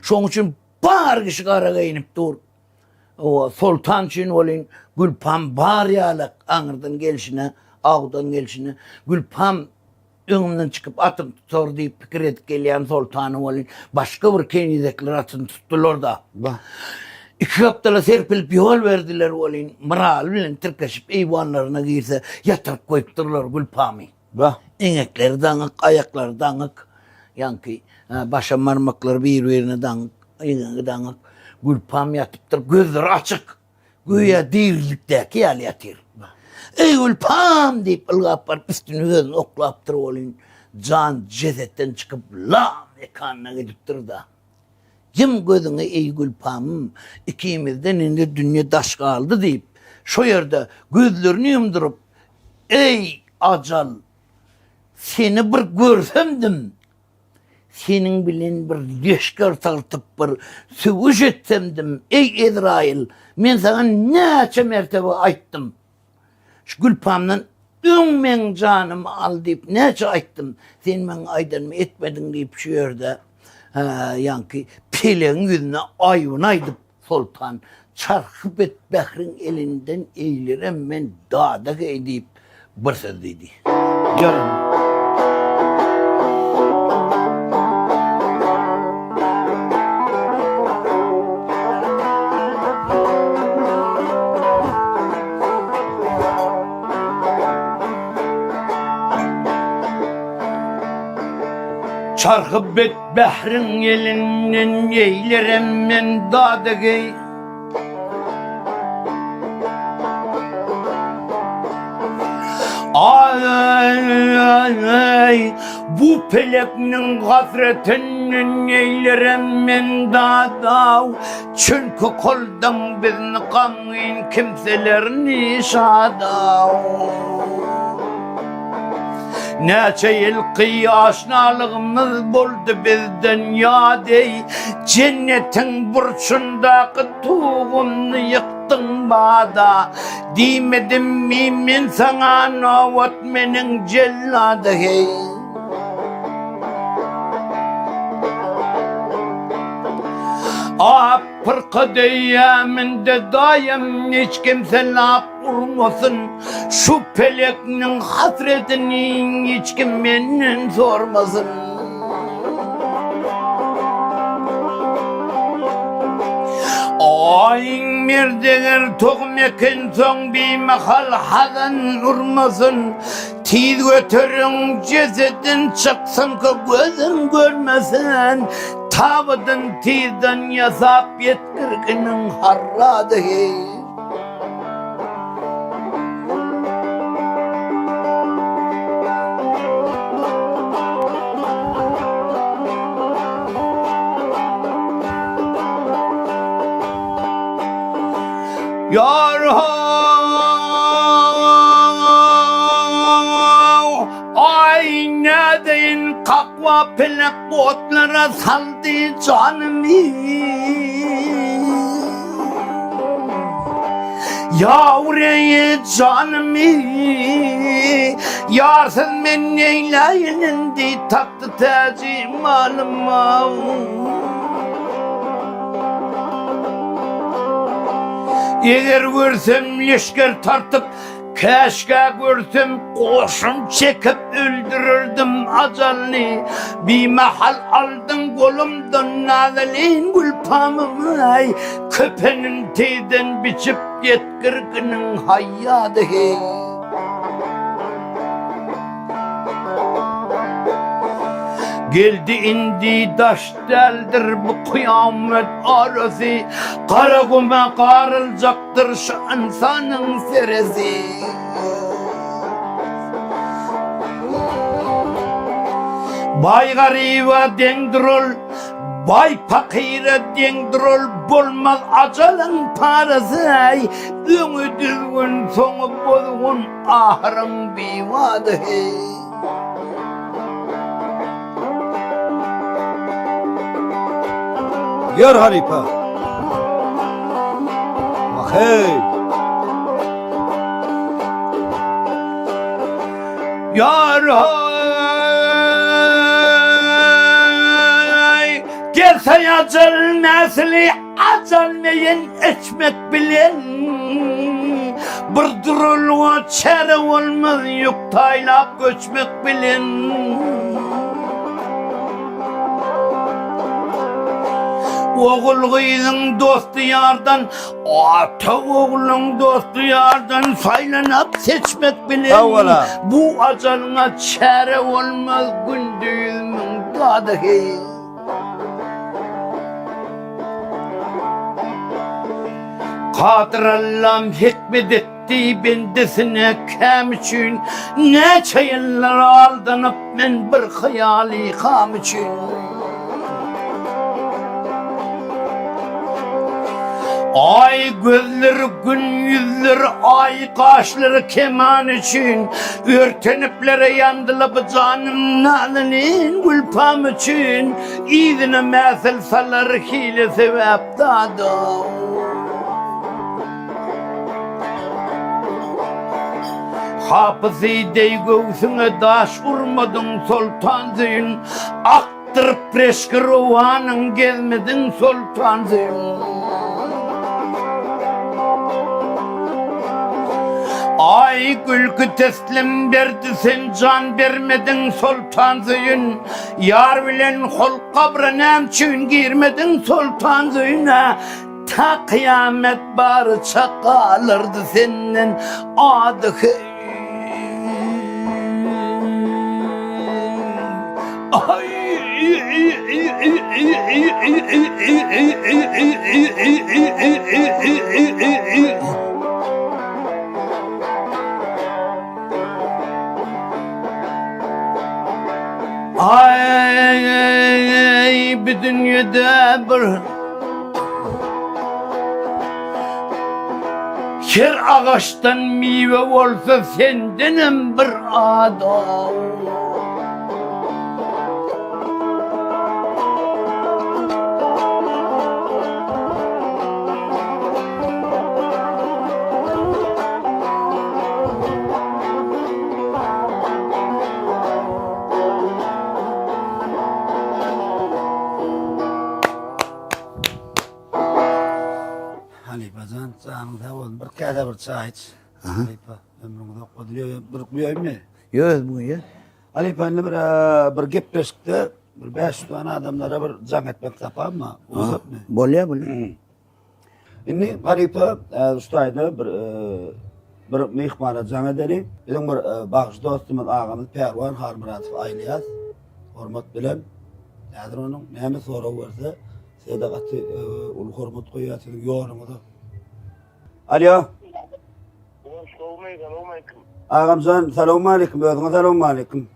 Şoň üçin bar kişi gara gaýnyp dur. Sultan üçin bolyn Gülpam bar ýalyk aňyrdan gelişine, awdan gelişine Gülpam öňümden çykyp atym tutar diýip pikir edip gelýän sultany bolyn başga bir kenizekler atyn tutdular da. İki haptala serpilip ýol berdiler bolyn. Miral bilen tirkeşip eýwanlaryna girse ýatyryp goýupdyrlar Gülpamy. Eňekleri daňyk, aýaklary daňyk, ýanky başa marmaklary bir-birine daňyk, eňegi daňyk. Gülpam ýatypdyr, gözleri açyk. Güýä diýerlikdäki ýaly ýatyr. Ey Gülpam diýip ylgap barıp üstüne gözüni oklapdyr bolyn. Can jezetden çykyp lam ekanyna gidipdir da. Kim gözüňe ey Gülpam, ikimizden indi dünýä daş galdy diýip şo ýerde gözlerini ýumduryp ey ajal seni bir görsemdim senin bilen bir leşker tartıp bir sövüş etsemdim. Ey Ezrail, men sana näçe mertebe aýtdym. Şu Gülpamdan men canımı al deyip näçe aýtdym. Sen men aýdanmy etmedin deyip şu ýerde yankı peleň yüzüne aýynaýdyp Sultan çarhyp et Behrin elinden eýlerem men dada edip bir söz dedi. Görün. Çarhyp et Behrin elinden eýlerem men dada Ay, bu peleknin hasretinden eylerem men dadav. Çünkü koldan bizni kanıyın kimselerini şadav. Neçe yıl aşnalığımız boldu bizden yadey. Cennetin burçundaki tuğumunu yıktın bada. Demedim mi men sana navat menin celladı hey. Pırkı diyeminde daim hiç kimse laf vurmasın. Şu peleknin hasretini hiç kim benden sormasın. Ayın merdeler toğmekin son bir mahal hazan vurmasın. Tiz götürün cesedin çıksın ki gözün görmesin. Tavadın tizden yazap yetkirginin harradı hey. Yar ay nedeyin kakva pelek otlara saldı canımı. Yavreye canımı yarsız men neyleyindi taktı tacı malıma. Eğer görsem leşker tartıp keşke görsem koşum çekip öldürürdüm acalını. Bir mahal aldın kolumdan nazalin Gülpam'ım ay. Köpenin teyden biçip yetkirginin hayyadı hey. Geldi indi daş deldir bu kıyamet arası. Kara kuma karılacaktır şu insanın seresi. Bay gariba dengdrol, bay fakire dengdrol, bolmaz acalın parası ay. Öňü düzgün soňu bozgun ahırın biwadı hey. Yer haripa. Bak hey. Yar hay. Gelse acel nesli acelmeyen etmek bilen. Bir durulğa çare olmaz yok taylap göçmek bilen. Oğul kızın dostu yardan, ata oğlun dostu yardan saylanıp seçmek bilen. Bu acalına çare olmaz gündüzümün dadı hey. Kadir Allah'ım hikmet etti bendesine kem için. Neçe yıllar aldanıp men bir hayali kam için. Ay gözleri gün yüzleri ay kaşları keman için örteniplere yandıla bu canım nalinin gülpam için İdine mesel salar hile sebeptadır. Hafızı-i göğsüne daş vurmadın sultancıyın aktırıp preşkırovanın gelmedin sultancıyın. Ay gülkü teslim verdi sen can vermedin sultancıyın. Yar bilen hol kabrına emçün girmedin sultancıyına. Ta kıyamet barı çakalırdı senin adı. Ay bir dünyada bir her ağaçtan meyve olsa sendenim bir adam. Halipacan canında ol bir kâda bir çay iç. Halipa ömrüňde qodluyor bir kuýaýmy? Yok bu ya. Halipanly bir gepleşikde bir 5 tane adamlara bir jam etmek tapammy? Uzapmy? Bolýar. Indi Halipa ustaýda bir mehmana jam edeli. Bizim bir bagış dostumyz agamy Perwan Harmuratov Aýlyas hormat bilen nädir onuň näme sorag berse sedagaty ul hormat goýýasyň ýolunda. Alo. Ağamcan selamun aleyküm. Özüne selamun aleyküm.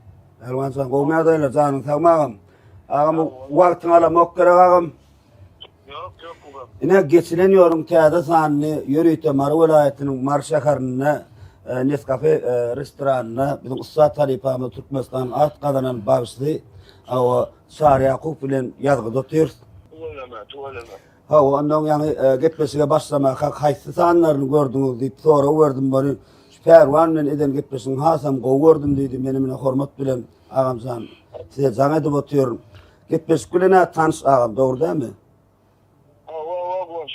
Elvancan qowmaýardaýlar janyň sagmagam. Ağam wagtyň alamak gerek ağam. Yok ulan. Ine geçilen ýolun täze sanyny Ýöreýte Mary welaýatynyň Mar şäherine Nescafe restoranyna bizim Usta Talipamy Türkmenistan at gazanan bagysly awa Şahry Ýakup bilen ýazgy dotýar. Tuvalama. Ha ondan ýani gepleşige başlamak haýsy sanlaryny gördüňiz diýip soraw berdim bari. Perwan men eden gepleşiň hasam gowy gördüm diýdi menimle hormat bilen agamsan. Size jaň edip otýarum. Gepleşik bilen tanış agam dogry dämi?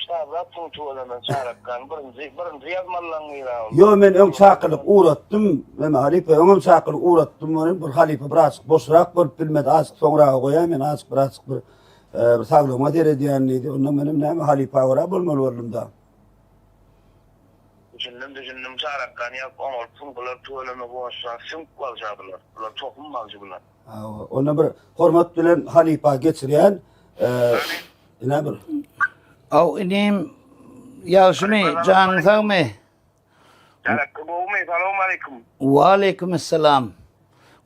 Şahratın tuvalama çarakkan birinci yazmallaňyra. Yo men öň çakylyp uğratdym. Men halipa öňüm çakylyp uğratdym. Bir halipa biraz boşrak bolup bilmedi. Azık soňra goýaýan men azık bir saglygyma dere diýenlidi. Ondan menim näme halipa wara bolmaly boldum da. Düşündüm çarakkan ýap oňol puňlar tuvalama boşsa sümk boljadylar. Bular topunmalçy bular. Ona bir hormat bilen halipa geçirýän ine bir Aw inim ýaşmy janyň sagmy? Çarakka gowmy selamun aleyküm. Wa aleykümselam.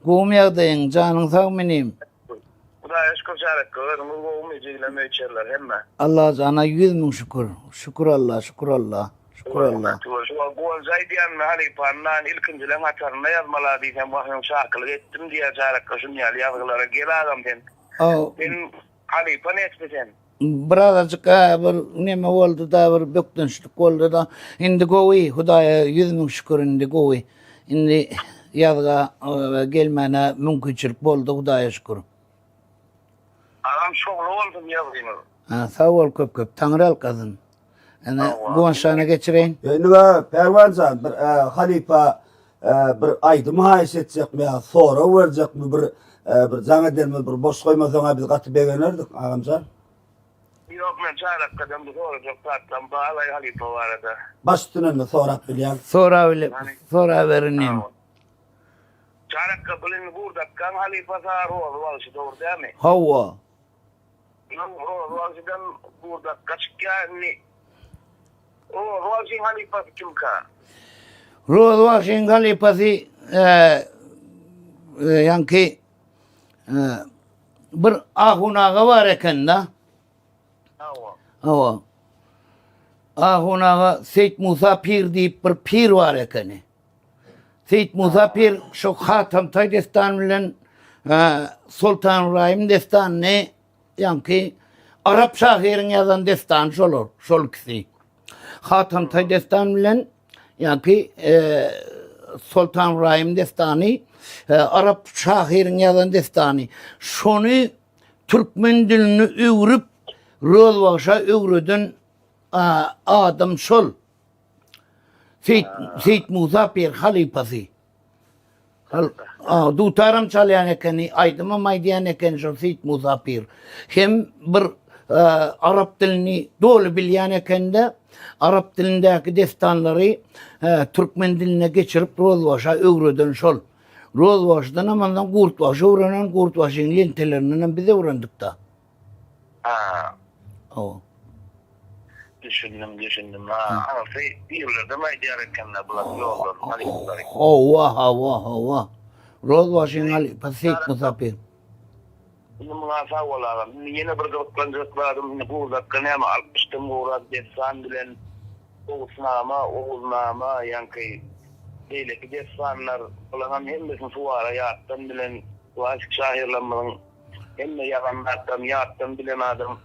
Gowmaýardaýyň janyň sagmy inim? Hudaýa şükür çarakka gowmy jeýleme içerler hemme. Allah jana 100 000 şükür. Şükür Allah, şükür Allah. Şükür Allah. Şu gol zaydiyan halipandan ilkincilen atarına yazmalar diýsem wahyň şakylyk etdim diýe çarakka şunýaly ýazgylara gelägem sen. Aw Sen halipa netmesen? birazajyk bir neme boldy da bir bökdünçlik boldy da indi gowy Hudaýa 100 000 şükür indi gowy. Indi ýazga gelmene mümkinçilik boldy Hudaýa şükür. Adam şogly oldum ýazgymy. Ha, sağ ol köp. Taňry alkazyn. Ana goňşana geçireýin. Indi Perwanjan bir halipa bir aýdy maýyş etjekmi, sora berjekmi bir jaň edenmi bir boş goýmasaňa biz gaty begenerdik agamjan. Yok men çarakkadan bir soracak tatlam bağlay halipa barada. Başynyny sorap bilýän. Sonra verinim. Çarakka bilin burada kan halipa sar olwalyşy dogry dämi? Hawa. Olwalyşydan burada kaçykýany. Olwalyşyň halipasy kimka? Rozwaşyň halipasy ýanky bir ahunaga bar eken da. Hawa. Ahunaga Seyit Musa Pir deyip bir pir var ekeni. Seyit Musa Pir şu Hatam Tay destan bilen Sultan Rahim destan ne yankı Arap şahirin yazan destan şolur, şol kisi. Hatam Tay destan bilen yankı Sultan Rahim destanı Arap şahirin yazan destanı. Şonu Türkmen dilini öğrüp Rozvaşa öğrüdün adam şol. Seyit Musa Pir halifası. Dutaram çalyan ekeni, aydıma maydiyan ekeni şol Seyit Musa Pir. Hem bir Arap dilini dolu bilyan eken de Arap dilindeki destanları Türkmen diline geçirip Rozvaşa öğrüdün şol. Rozvaş'dan amandan Kurtvaş'a öğrenen Kurtvaş'ın lentelerinden bize öğrendik da. O. Düşündüm. Ama bir yıllarda maydiyan ekenler bulan yollar. Hava. Rozvaş'ın halifası Seyit Musa Pir. Bunu münasah olalım. Yine bir kılıklanacaklarım. Bu dakika ne ama almıştım uğradı desan bilen Oğuznama yankı değil ki desanlar olan hem de suvara yattan bilen bu aşk şahirlanmanın hem de yalanlardan bilen adam.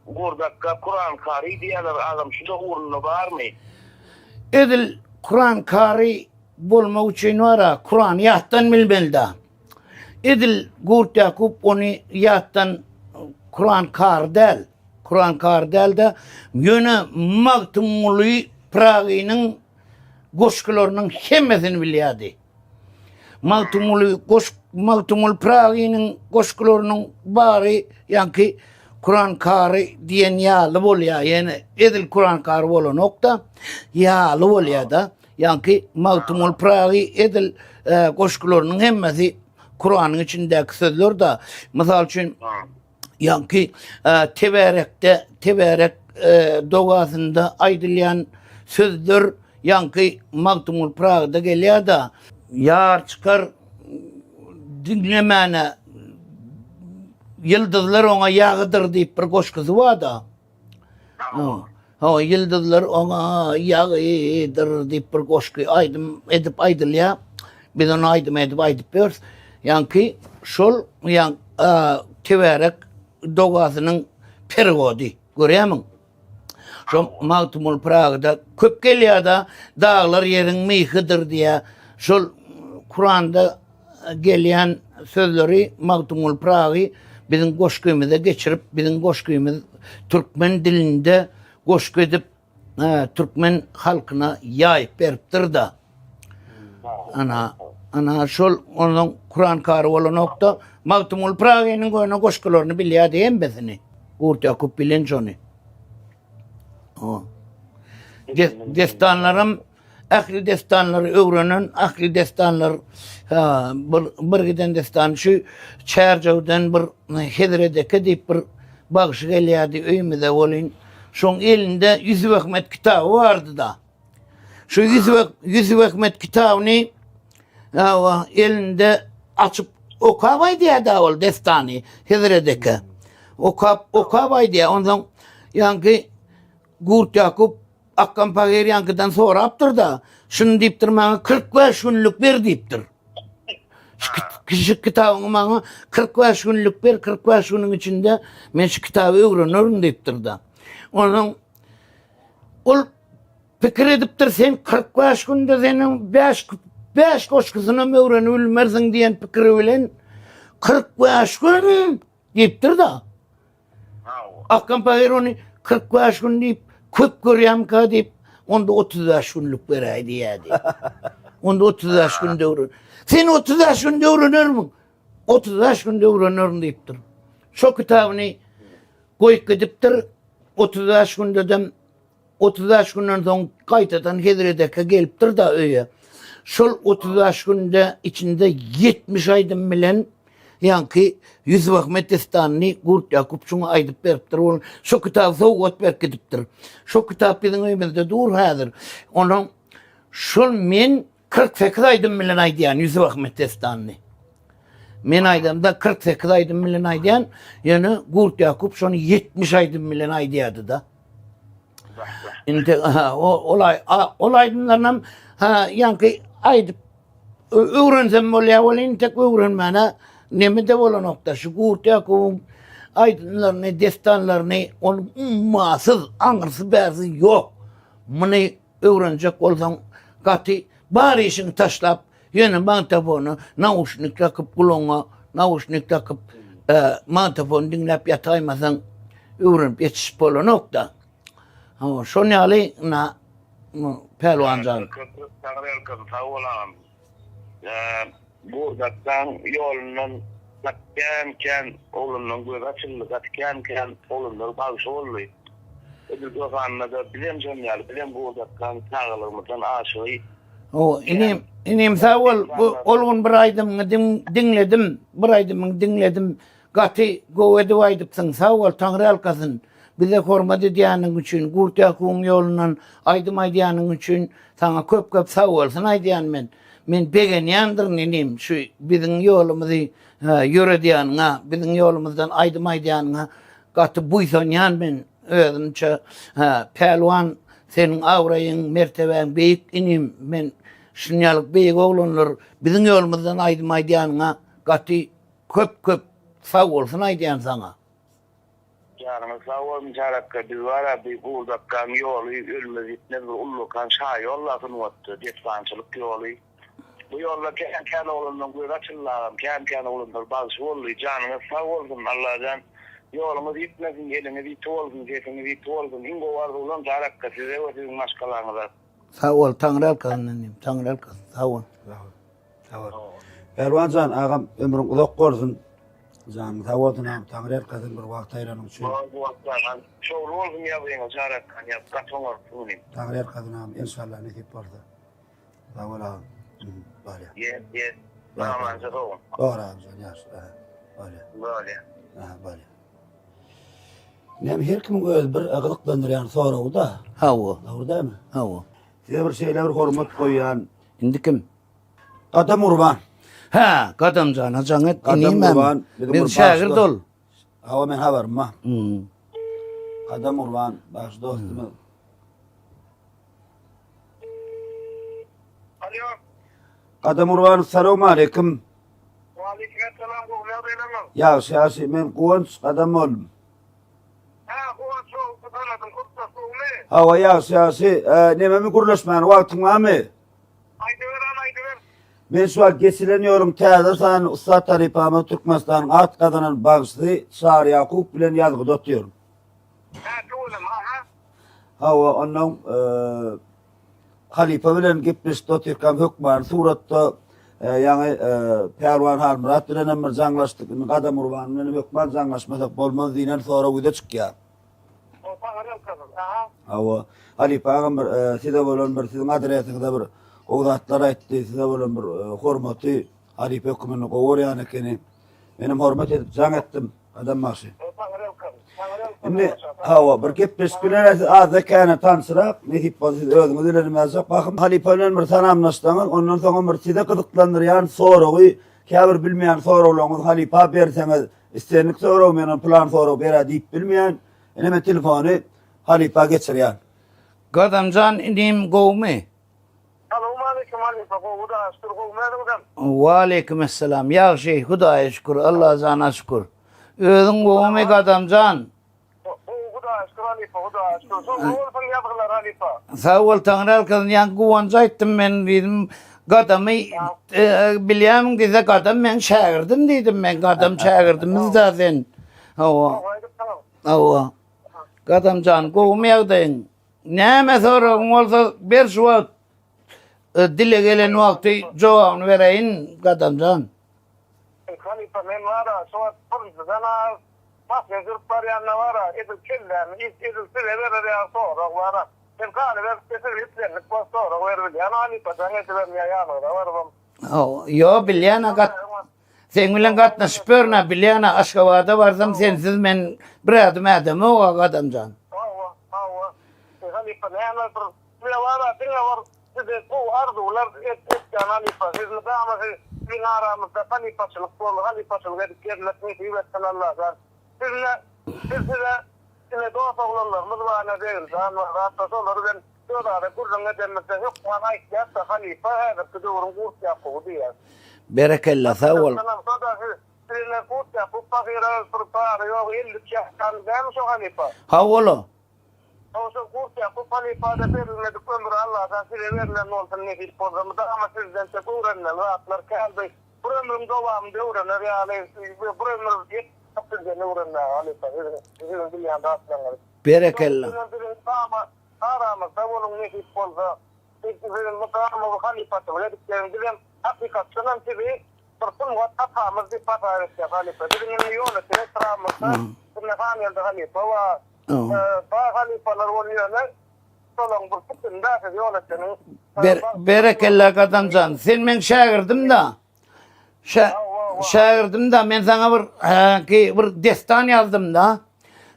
Burada Kur'an kari diyorlar adam şurada uğruna var mı? Edil Kur'an kari bulma için var Kur'an yattan bilmeli da. Edil Gurt Yakup onu yattan Kur'an kar del. Kur'an kar del de yöne Magtumulu Pragi'nin goşkularının hemmesini biliyordu. Magtumul Pragi'nin goşkularının bari yankı Kur'an karı diyen yağlı oluyor. Yani edil Kur'an karı olan nokta yağlı oluyor da yankı Magtumul Pragi edil goşkularının hemmesi Kur'an'ın içindeki sözler de misal için yankı teberek doğasında aydırlayan sözler yankı Magtumul Pragi'de geliyor da yar çıkar dinlemene yıldızlar ona yağıdır deyip bir koşkusu var da. Yıldızlar ona yağıdır deyip bir koşku edip aydırlaya. Biz onu edip yapıyoruz. Yankı şol teverek doğasının pergodi. Görüyor musun? Şu Magtumul Pragi'da köp geliyor da dağlar yerin meyhidir diye şol Kur'an'da gelen sözleri Magtumul Pragi bizim koşkuyumuza geçirip bizim koşkuyumuz Türkmen dilinde koşku edip Türkmen halkına yayıp veriptir da. Ana şol onun Kur'an karı olan nokta Magtumul Pragi'nin koyuna koşkularını biliyor diyeyim besini. Gurt Yakup bilinç onu. Destanlarım ahli destanları öğrenen, ahli destanlar bir giden destan şu Çercev'den bir Hedre'deki deyip bir bağışı geliyordu öyümüze olun. Şun elinde Yusuf Ahmet kitabı vardı da. Şu Yusuf Ahmet kitabını elinde açıp okavay diye da ol destanı Hedre'deki. Okavay diye ondan yankı Gurt Yakup Akkan Pagir yankıdan sonra yaptır da şunu deyiptir bana 45 günlük ver deyiptir. Şu kitabını bana 45 günlük ver, 45 günün içinde ben şu kitabı öğrenirim deyiptir da. Ondan ol fikir ediptir sen 45 günde senin 5 koşkusunu mı öğrenebilmezsin diyen fikri bilen 45 gün deyiptir da. Akkan Pagir onu 45 gün deyip köp görüyorum ka deyip onda 35 günlük vereydi yani. Onda 35 günde öğren. Sen 35 günde öğrenir mi? 35 günde öğrenirim deyiptir. Şu kitabını koyup gidiptir 35 günde de 35 günden sonra kaytadan Hedre'deki geliptir da öyle. Şu 35 günde içinde 70 aydım bilen yankı Yusuf Ahmet destanını Gurt Yakup şuna aydıp veriptir. Şu kitabı soğuk verip gidiptir. Şu kitap bizim evimizde dur hazır. Onun şu men 48 aydım bilen aydiyan Yusuf Ahmet destanını. Men aydımda 48 aydım bilen aydiyan yani Gurt Yakup şunu 70 aydım bilen aydiyadı da. Inte olaylardan yankı aydı öğrensem oluyor ol inte öğrenmene neme de olan nokta şu kurtuya kum aydınlarını destanlarını on ummasız anırsız bazı yok. Bunu öğrenecek olsan katı bari işini taşlap yine mantafonu nauşnik takıp kulağına nauşnik takıp mantafonu dinlep yataymasan öğrenip yetişip olan nokta. Ama şu ne ali na pelvancan. Buradaktan yolundan ken oğlundan açıldı ken oğlundan bağış oldu. Ödül dokanına da bilem jonyal bilem buradaktan tağılırmıdan aşığı. O inim sağol olgun bir aydım dinledim bir aydım dinledim katı govedi aydıpsın sağol Tanrı alkasın. Bize hormat diyanın için, Gurtiyakun yolundan aydım aydiyanın için sana köp sağ olsun aydiyan men. Men pegen yandır nenim şu bizim yolumuzu yürü diyanına, bizim yolumuzdan aydım aydiyanına katı buyson yan men öğrençe pelvan senin avrayın, merteben büyük inim men şunyalık büyük oğlanlar bizim yolumuzdan aydım aydiyanına katı köp sağ olsun aydiyan sana. Yani sağ olun çarakka biz var bir buldakkan yolu ölmez itmez ullukan şah yollasın vattı destançılık yolu. Bu yolla ken oğlundan açıllağım ken oğlundan bazı oldu canınız sağ olsun Allah'dan yolumuz itmesin geliniz it olsun kesiniz it olsun ingo var olan çarakka size ve sizin maşkalarınıza. Sağ ol Tanrı alkasın Tanrı alkasın sağ ol. Sağ ol. Pervancan ağam ömrün uzak olsun. Canım tavoduna Tanrı alkasın bir vakt ayranın için. Bu vaktan çoğul olsun yapayım çarakkan yap kaçın olsun. Tanrı alkasın ağam inşallah nekip varsa. Sağ ol ağam. Böyle. Yes. Aman sağ olun. Doğru ağam can yaş. Böyle. Ne her kimin öz bir ıgılıklandıryan soruğu da. Havu. Doğru değil mi? Havu. Size bir şeyler hormat koyan. Indi kim? Adam Urban. Ha, kadam cana canet Kadam ineyim Urban, ben. bizim Bir bir şagird başlı. ol. Hava men haberim ha. Hmm. Adam Urban baş dostum. Alo. Adam Urban selamun aleyküm. Aleykümselam bu ne benim? Ya siyasi men kuvanç adam oldum. Ha bu çok tanıdım kurtulsun ne? Hava ya siyasi neme mi kurlaşmayan vaktin var mı? Aydıver. Ben şu an geçileniyorum teyze sen Usta Tarifamı Türkmenistan'ın at kadının bağışlı Çağrı Yakup bilen yazgı dotuyorum. Ha doğru ha. Hava onun Halife bilen gitmiş dotirkam hükman suratta yani Pervan Harmurat bilen emir zanlaştık. Adam Urban bilen hükman zanlaşmasak bolmaz dinen sonra uyda çıkıyor. O tanrım kızım. Ha. Hava Halife ağam bir size bolan bir sizin adresinize bir oğlatlar aytdı size bolan bir hormatı Halife hükümünü kovur yani keni. Benim hormat edip zan ettim adam maaşı. O tanrım kızım. Şimdi hava bir gepleş bilen azda kana tansırak ne tip bazı özümüz ilerlemezsek bakın Halife'nin bir tanamlaştığın ondan sonra bir size kızıklandıryan soruyu kabir bilmeyen sorularınız Halife berseniz istenlik soru menin plan soru bera deyip bilmeyen hemen telefonu Halife geçiriyor. Kadam can ineyim govmi. Aleyküm bu da aşkır kovmadım. Ve aleykümselam. Ya şey Hudaya şükür. Allah zana şükür. Özün govmi kadam can. Bu da aşkır Halife. Son olsun yapırlar Halife. Sağ ol Tanrı alkasın. Yani kuvanca ettim ben dedim. Kadamı biliyorum diye kadam ben şagirdim dedim ben. Kadam şagirdimiz zaten. Hava. Hava. Kadam can govmi yağdayın. Ne sorun olsa bir şu an dile gelen vakti cevabını vereyim kadamcan. Halife men vara soat sana masya zırplar yanına vara edip killen edip silever ya sonra vara ben kâle ver kesin hitlenlik var sonra ver yani Halife sana etibem ya yanına var Yo bilyana kat sen bilen katna spörna bilyana Aşkabat'a varsam sensiz men bir adım adamı o kadamcan. Halife ne anlatır bile var size bu arzular etken Halife sizin damat sizin aramızda Halifeçilik oldu Halifeçilik edip gelmek niyeti ve sanallah sizle Yine dost oğlanlarımız var ne değil. Hatta sonları ben diyorlar kurduğuna demekten yok. Bana ihtiyaç da halife her bir durum kurs yapı diye. Berekallah sağ ol. Sana sonra birine kurs yapıp fakire kurtarı yok. 50 yaştan ben şu halife. Ha oğlum. O şu kurs yapıp halifede verilmedik ömrü Allah'tan size verilen olsun ne hiç programı da ama sizden çok öğrenilen rahatlar kaldı. Bu ömrüm devamında öğrenir yani. Bu ömrüm yet kaptırgen öğrenir halife. Sizin dünyada atlanır. Berekallah. Aramızda onun ne hiç olsa sizin mutlaka bu halifası öyle diklerim. Hakikaten sizi Tersun wat atamız bir patarız ya halife. Bizim yönetimi sıramızda bu nefamiyelde halife var. Bazı halifeler oluyorlar. Solon bu tutunda yönetimi. Berekallah kadamcan. Sen men şagirdim da. Şagirdim da men sana bir destan yazdım da.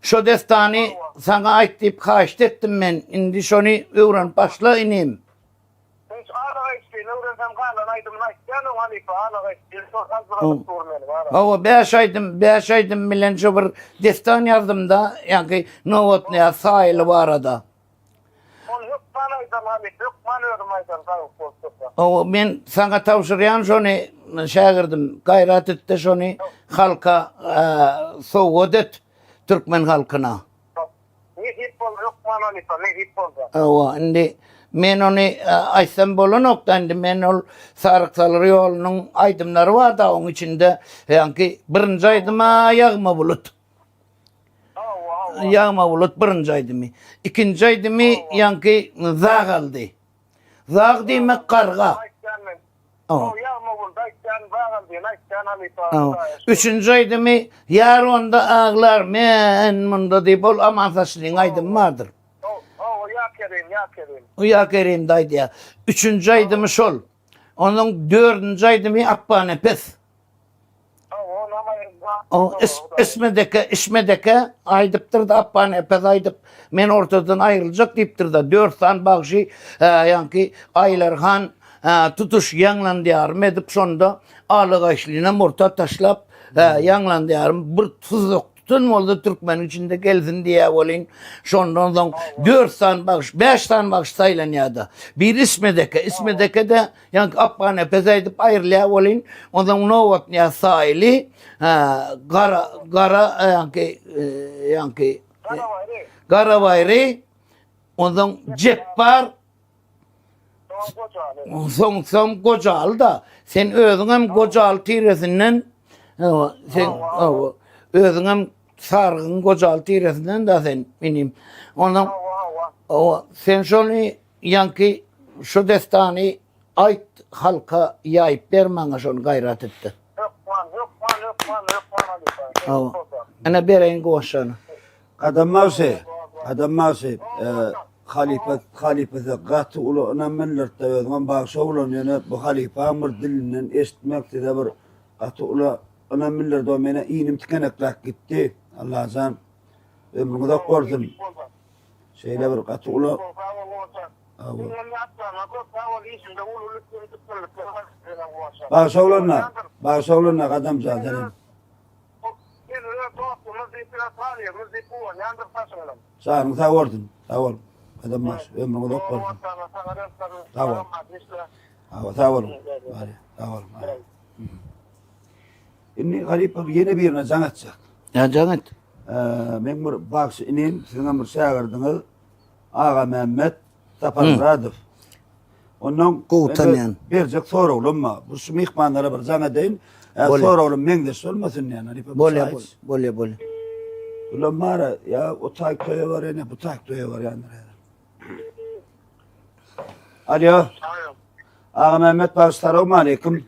Şu destanı sana ait deyip kaçtı ettim ben. Indi şunu öğren başla ineyim. Hiç ağla geçtiğini öğrensem kalan aydımın açacağını halife ağla geçtiğini hazırladık sormayalım. Hava 5 aydım bilen şu bir destan yazdım da. Yani Novot ne sahili var arada. Onu yok bana aydım halife yok bana öğrendim aydım sağ ol. O ben sana tavsiyen şunu şagirdim. Gayret etti şunu halka soğuk et Türkmen halkına. Ne hip oldu yok bana halife ne hip oldu. Ava indi men onu açsam bolanokta indi men ol sarıksalar yolunun aydımları var da onun içinde yani birinci aydıma yağma bulut. Yağma bulut birinci aydımı. İkinci aydımı yani zağ aldı. Zağ demek karga. Üçüncü aydımı yar onda ağlar men bunda deyip ol aman saçlığın aydım vardır. O ya kerim daydı ya. Üçüncü aydımı şol. Onun dördüncü aydımı appane pes. O ismedeke aydıptır da appane pes aydıp. Men ortadan ayrılacak deyiptir da 4 tane bakşı yani Aylarhan tutuş yanlan diyarım edip sonunda ağlı işliğine morta taşlap yanlan diyarım bir tuzluk tutun oldu Türkmen içinde gelsin diye olayın. Sonradan 4 tane bakış 5 tane bakış sayılan ya da bir ismedeke de yani appane pezaydıp ayrılığa olayın. Ondan Novot ya sahili gara yani Garavayri ondan Ceppar son Kocaal da sen özün hem Kocaal tiresinden sen özün hem sarığın Kocaal tiresinden da sen benim ondan sen şunu yankı şu destanı ait halka yayıp vermana şunu gayret etti. Ana bereyin koşanı. Adam mavse halifesi gatı ulu önemliler tabii bağışa ulan yani bu halife amır dilinden eşitmekte de bir gatı ulu önemliler de bana iğnim tikeneklek gitti Allah azam ömrümü de korsun şeyle bir gatı ulu bağışa ulanla kadam zaten sağ vardın sağ ol adam mas ömrümü de korsun sağ ol inni halife yeni birine zanatacak Ya canım. Men bir bakış inin sizin bir şagirdiniz Ağa Mehmet Taparradov. Ondan Kovtamayan. Bercek sorulma. Bu şu mihmanlara bir zana deyin. Sorulum mengdes olmasın yani. Böyle. Ulan mara ya o tak köye var ya bu tak köye var yani. Alo. Ağa Mehmet Selamun aleyküm.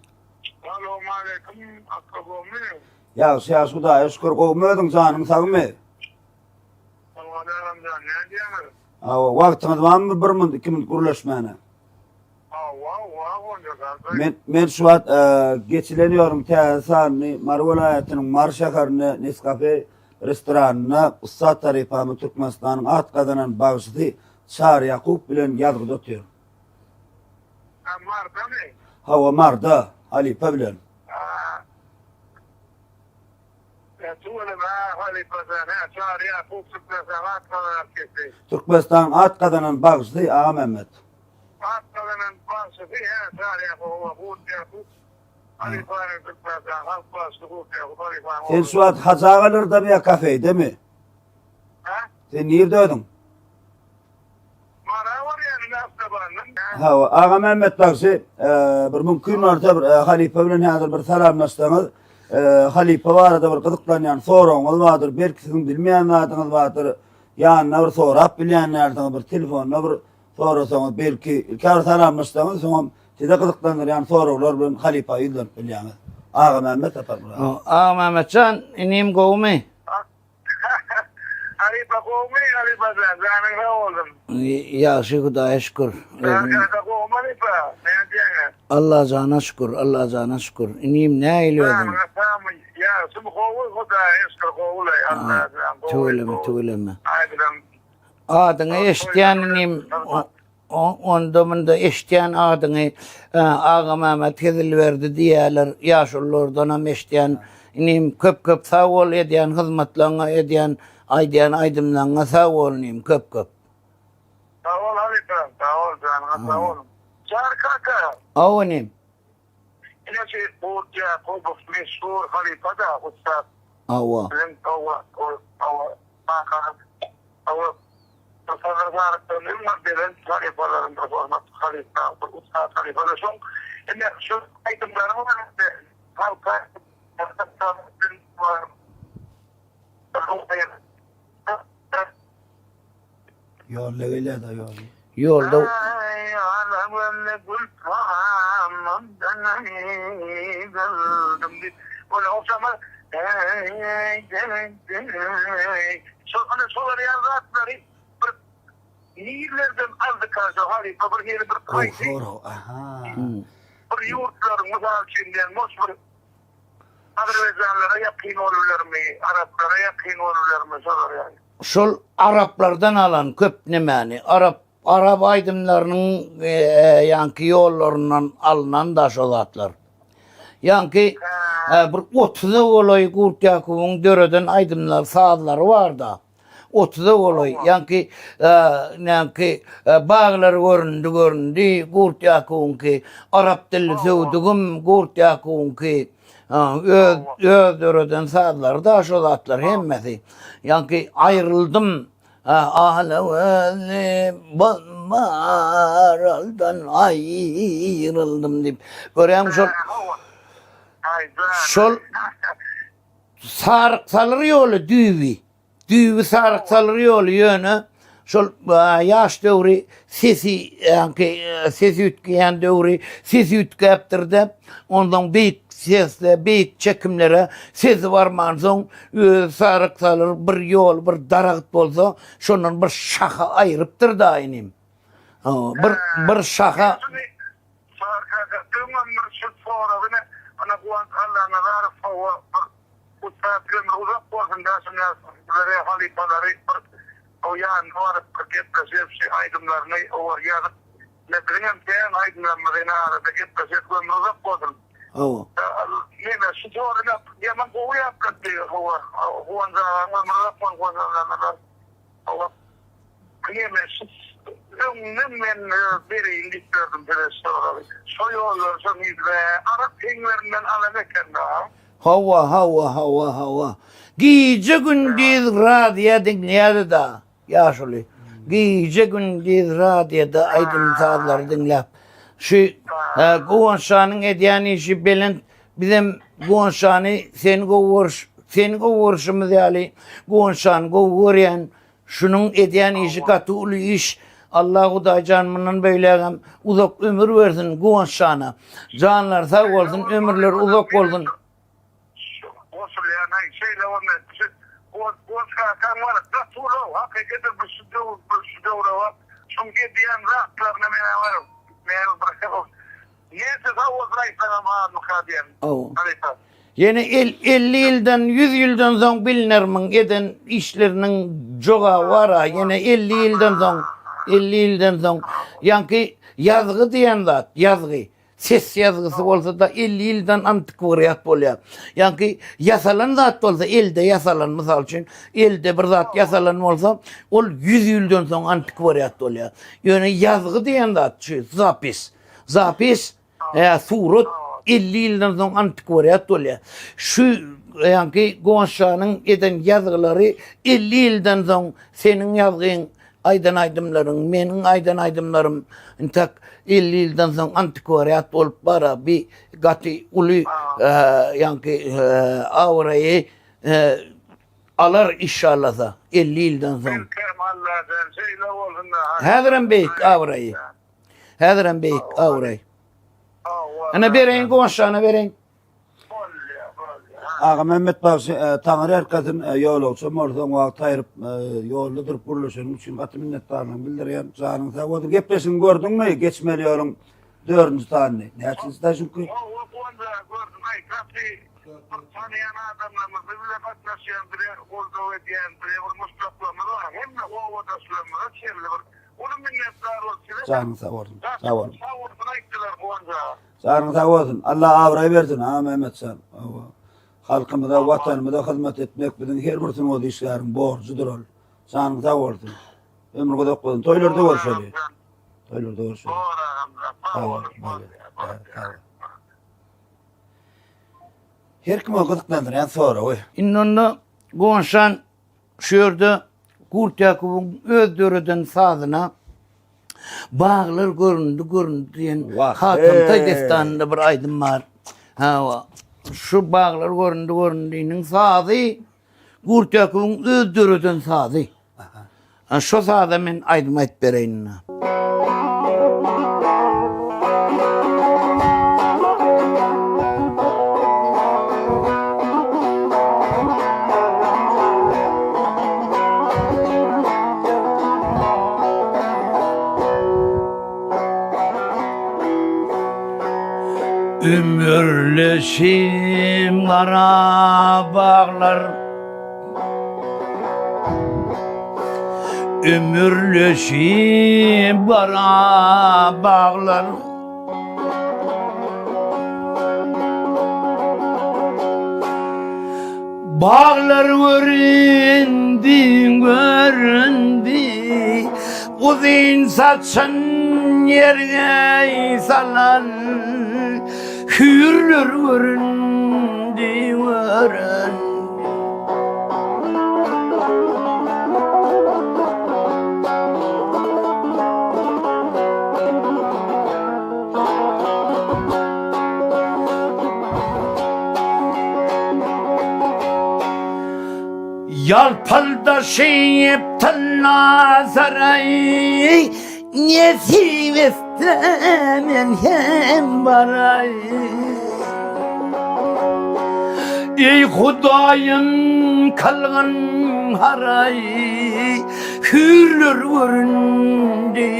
Ya siyasi da şükür kovmuyordun canın sağ mı? Vaktiniz var mı? 1 min 2 min kuruluşmayana. Men şu an geçileniyorum Tersani, Marvilayetinin Marşakarını, Nescafe restoranına Usta tarifamı Türkmenistan'ın at kazanan bağışısı Çağrı Yakup bilen yazgıda otuyor. Marda mı? Hava Marda, Halife bilen. Türkmenistan at kadanan bağışlı Ağa Mehmet. Sen şu an Hacağalar'da bir kafey değil mi? Sen nerede ödün? Ha, Ağa Mehmet bağışı bir mümkün orta bir halife bilen hazır bir salamlaştığınız halife var da bir kızıklanan sorunuz vardır. Belki sizin bilmeyenleriniz vardır. Yanına bir sorap bilenleriniz bir telefonla bir sorasanız belki kar salamlaştığınız sonra size kızıklanır yani sorular bir halife yıldır bileniniz. Ağa Mehmet yapar. Ağa Mehmetcan inim govmi. Halife kovmi, halife zanen ne oldum? Yaşı Hudaya şükür. Halife kovma halife, ne diyene? Allah cana şükür, Allah cana şükür. İnim ne eyliyordun? Ya, sum kovul Hudaya şükür kovul ya. Tüyleme. Adını eştiyen inim, ondamında eştiyen adını Ağa Mehmet kedil verdi diyeler, yaşlılardan eştiyen inim köp sağ ol ediyen, hizmetlerine ediyen, aydımlarına sağ ol inim köp. Sağ ol halife, sağ ol canım, sağ ol. Çağır kaka. Avunim. İlaçı bu Yakubov meşhur halife da ustad. Ava. Benim tasarrufatlarının maddeler halifelerin reformat halife, ustad halifeler son. Şu aydımlarımı da halka Yolla öyle de yolla. Yolda Niğirlerden aldı karşı halife bir yeri bir kaydı. Aha. Bir yurtlar müzakirden mosfur Azerbaycanlara yakın olurlar mı? Araplara yakın olurlar mı? Sorar yani. şol Araplardan alan köp nemani. Arap aydımlarının yankı yollarından alınan da şolatlar. Yankı bir 30 olay Kurtyakuv'un döreden aydımlar sağları var da. 30 olay yankı bağlar göründü Kurtyakuv'un ki Arap dili sevdiğim Kurtyakuv'un ki döreden sağları da şolatlar hemmeti. Yankı ayrıldım. Ahlaveli balmaraldan ayrıldım deyip. Göreyim şol sarık salır yolu düğü. Düğü sarık salır yolu yönü. Şol yaş dövri sesi ütkeyen dövri sesi ütke yaptırdı. Ondan büyük sesle, büyük çekimlere sesi varmansın, sarık salır, bir yol, bir darağıt bolsa, şunun bir şaha ayırıptır da inim. Bir şaha... Oh. Yine şu doğruna yaman kovu yaptı diyor o yine şu men biri indiklerim böyle sonra şu yollar sonuyla Arap dinlerinden alamekenda Hava. Gece gündüz radyo dinledi da. Yaşlı. Gece gündüz radyoda aydın saatler dinlep. Şu Guvanşan'ın ediyen işi bilen bizim Guvanşan'ı sen kovurşumuz yani Guvanşan kovuryan şunun ediyen işi katı ulu iş Allah-u da canımın böyle uzak ömür versin Guvanşan'a. Canlar sağ olsun, ömürler uzak olsun. Olsun yani şeyle onu Guvanşan kan var da tuğla hakikaten bu şu doğru var. Çünkü diyen rahatlarına mene var. Yine 50 yıldan 100 yıldan sonra bilinirmin eden işlerinin çoğu var ha. Yine 50 yıldan sonra yankı yazgı diyen zat yazgı. ses yazgısı olsa da 50 yıldan antikvariyat bolýar. Yani yasalan zat bolsa elde yasalan misal üçin elde bir zat yasalan bolsa ol 100 ýyldan soň antikvariyat bolýar. Ýöne yazgı diýen zat şu zapis surat 50 yıldan soň antikvariyat bolýar. Şu yani Gonşanyň eden yazgylary 50 yıldan soň seniň yazgyň aydan aydımlarım, menin aydan aydımlarım tak 50 yıldan soň antikvariyat bolup bara bir gati uly yani avrayı alar inşallah da 50 yıldan soň. Häzirem beyik avrayı. Häzirem beyik avrayı. Ana bereň Gonşana bereň. Ağa Mehmet Bagşy taňyr herkesin ýolagçy mordan wagt aýryp ýolda durup burlaşanyň üçin gaty minnetdarlygyny bildirýän. Janyň sag boldy. Gepleşiň gördüňmi? Geçmeli ýoluň 4-nji taýyny. Näçinji taýşynky? Gördüm. Ay kapy. Tanıyan adamlarımız bile baklaşan bile oldu diyen bile Mustafa var. Hem de o odasılamada çevre var. Onun minnettar olsun. Janyň sag bolsun. Sag bolsun. Sağ olsun aýtdylar bonja. Janyň sag bolsun. Allah awray bersin. Ha Mehmet san. Halkymyza, watanymyza hyzmat etmek biziň her birisiniň öz işläriniň borjydyr ol. Janyň sag bolsun. Ömür gözek bolsun. Toýlarda bolşaly. Toýlarda bolşaly. Sag bolsun. Her kim gyzyklandyran sonra oy. Innonda Gonşan şu ýerde Gurtyakowyň öz döreden sazyna bağlar göründü diýen Hatym Taýdestanynda bir aýdym bar. Ha şu bağlar göründüğünün sazy Gurtyakowyň öz döreden sazy. Şu sazy men aýdym aýdyp bereýin. Ömürleşim kara bağlar, ömürleşim kara bağlar. Bağlar göründü, uzun saçın yerine salan. Hürler göründü. Yalpalda şeyip talla saray, nesi vestemen hem baray. Ey Hudaýym kalgan haray, hürler göründü.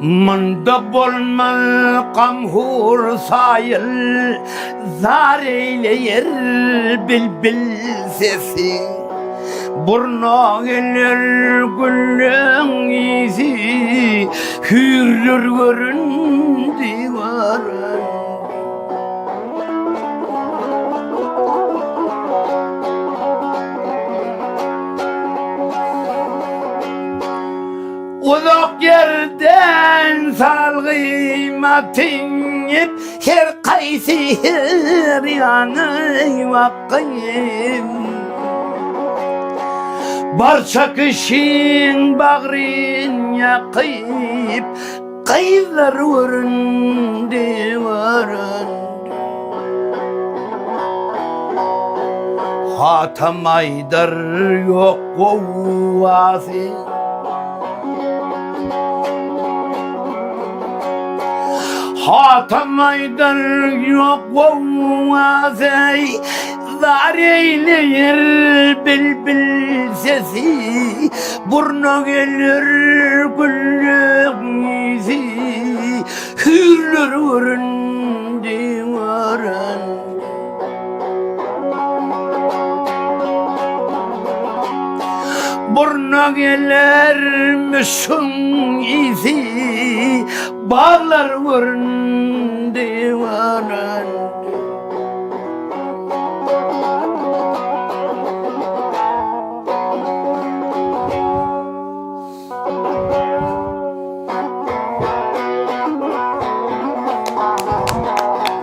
Manda bolmal kamhur sayıl, zar eyleyer bilbil sesi. Burna gelir güllüň izi, hürler göründü varan. Uzak yerden salgıyma tinip, her qaysi her yanı vakıyım. Barça kişin bağrın yakıp, qaylar göründü varın. Hatam Aydar yok kovası, Hatam Aydar yok kovası, zar eyleyer bilbil sesi. Burna gelir güllüň izi, hürler göründü varan. burna gelermişsin izi, bağlar göründü varındı.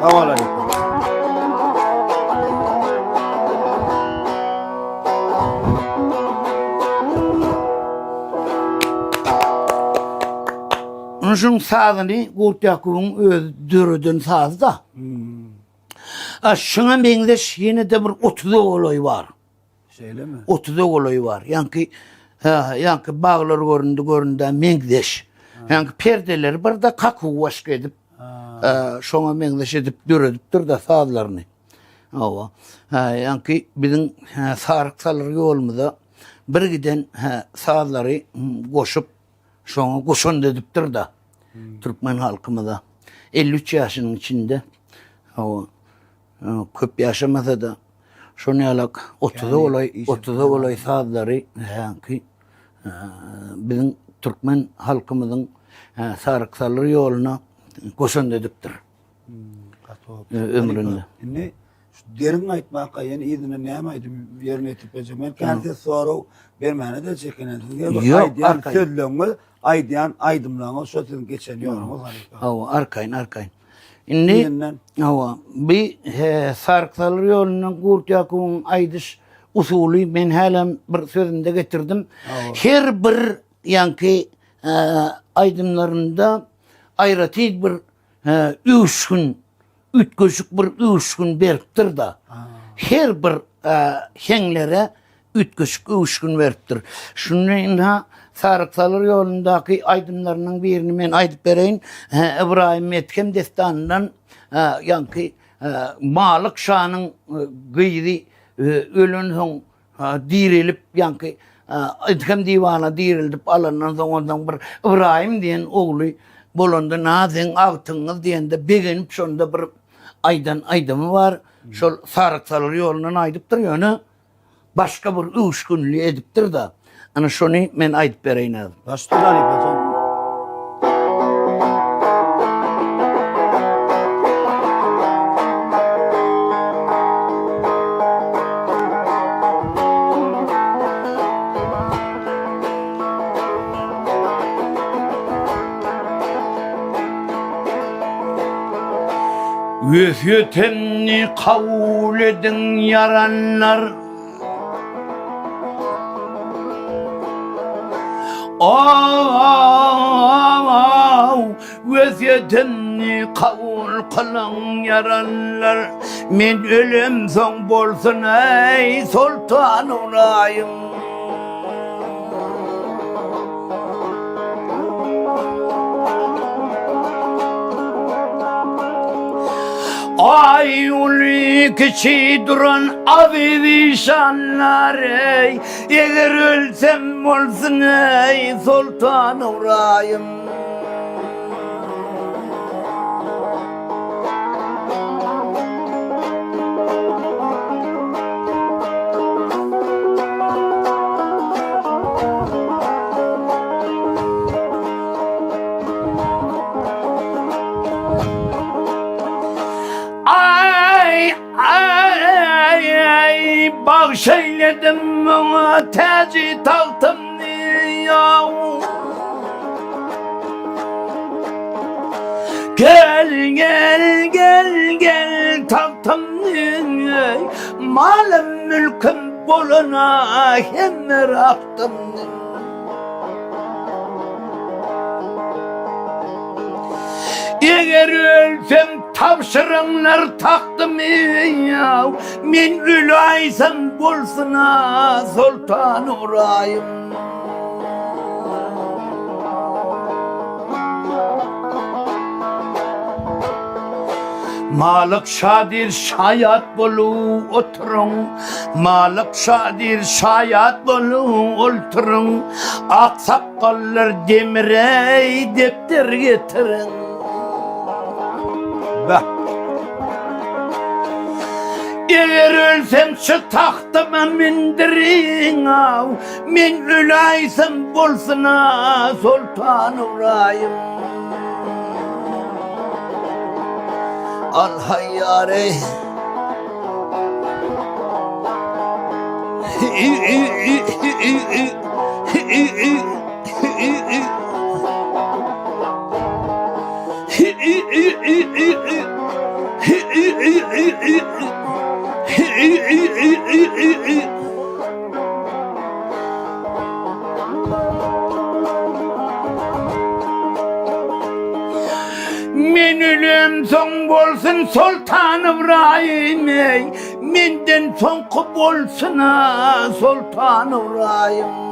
Havalar. Şun sazını Gurtyakov'un öldürüdün sazda. Şuna benzeş yine de bir 30 olay var. Şeyle mi? 30 olay var. Yankı bağlar göründü mengdeş. Yankı perdeleri bir de kaku başka edip şuna mengdeş edip dürüdüptür da sazlarını. Ava. Yankı bizim sarıksalar yolumuzda bir giden sazları koşup şuna koşun dediptir da. Türkmen halkımıza 53 yaşının içinde o köp yaşamasa da şunu alak 30 olay sazları yani bizim Türkmen halkımızın sarıksaları yoluna koşun dediptir ömründe. Ne derin aytmakka yani idine näme aýdym ýerine etipejem. Ben känse soraw bermäne de çekenensiz. Yok, Aýdyan sözleňi, aýdyan aýdymlaňy şo sizin geçen ýolunuz var. Hawa arkayın. Inni hawa bir sarıksalar yolundan Gurtyakov'un aýdyş usuly men hälim bir sözünde getirdim. Her bir yankı aydımlarında aýraty bir 3 gün ütköşük bir 3 gün beripdir da. Her bir henlere ütköşük 3 gün beripdir. Şundan Sarıksalar yolundaki aydınlarının birini men aýdyp bereýin. İbrahim Metkem destanından yankı Malık Şah'nın gıyri ölün son dirilip yankı Metkem divana dirilip alınan ondan bir İbrahim diyen oğlu bolonda nazen ağtınız diyende begenip şonda bir aydımı var. Şol Sarıksalar yolundan aýdypdyr ýöne başka bir 3 günlük edipdir da. Ana şonu men aýdyp bereýin. Başdylar ýa-da Vefyetemni kabul edin yaranlar. Vefyetemni kabul kılın yaranlar. Men ölüm son bolsun ey sultan olayım. Ay ulu kiçi duran avivi şanlar ey. Eğer ölsem olsun ey sultan uğrayım. Bağışeyledim ona tacı taktım ya. Gel taktım malım mülküm boluna hem meraktım. Eğer ölsem tavşırınlar taktım ya. Men ülaysam bolsun ha sultan uğrayım. Malık şadir şayat bolu oturun. Malık şadir şayat bolu oturun. Aksakallar demirey depter getirin. Eğer ölsem şu tahtıma mindirin av, men ölaysam bolsuna sultan urayım. Al hayyare Men ölüm son bolsun Sultan İbrahim ey, menden soňky bolsun Sultan İbrahim.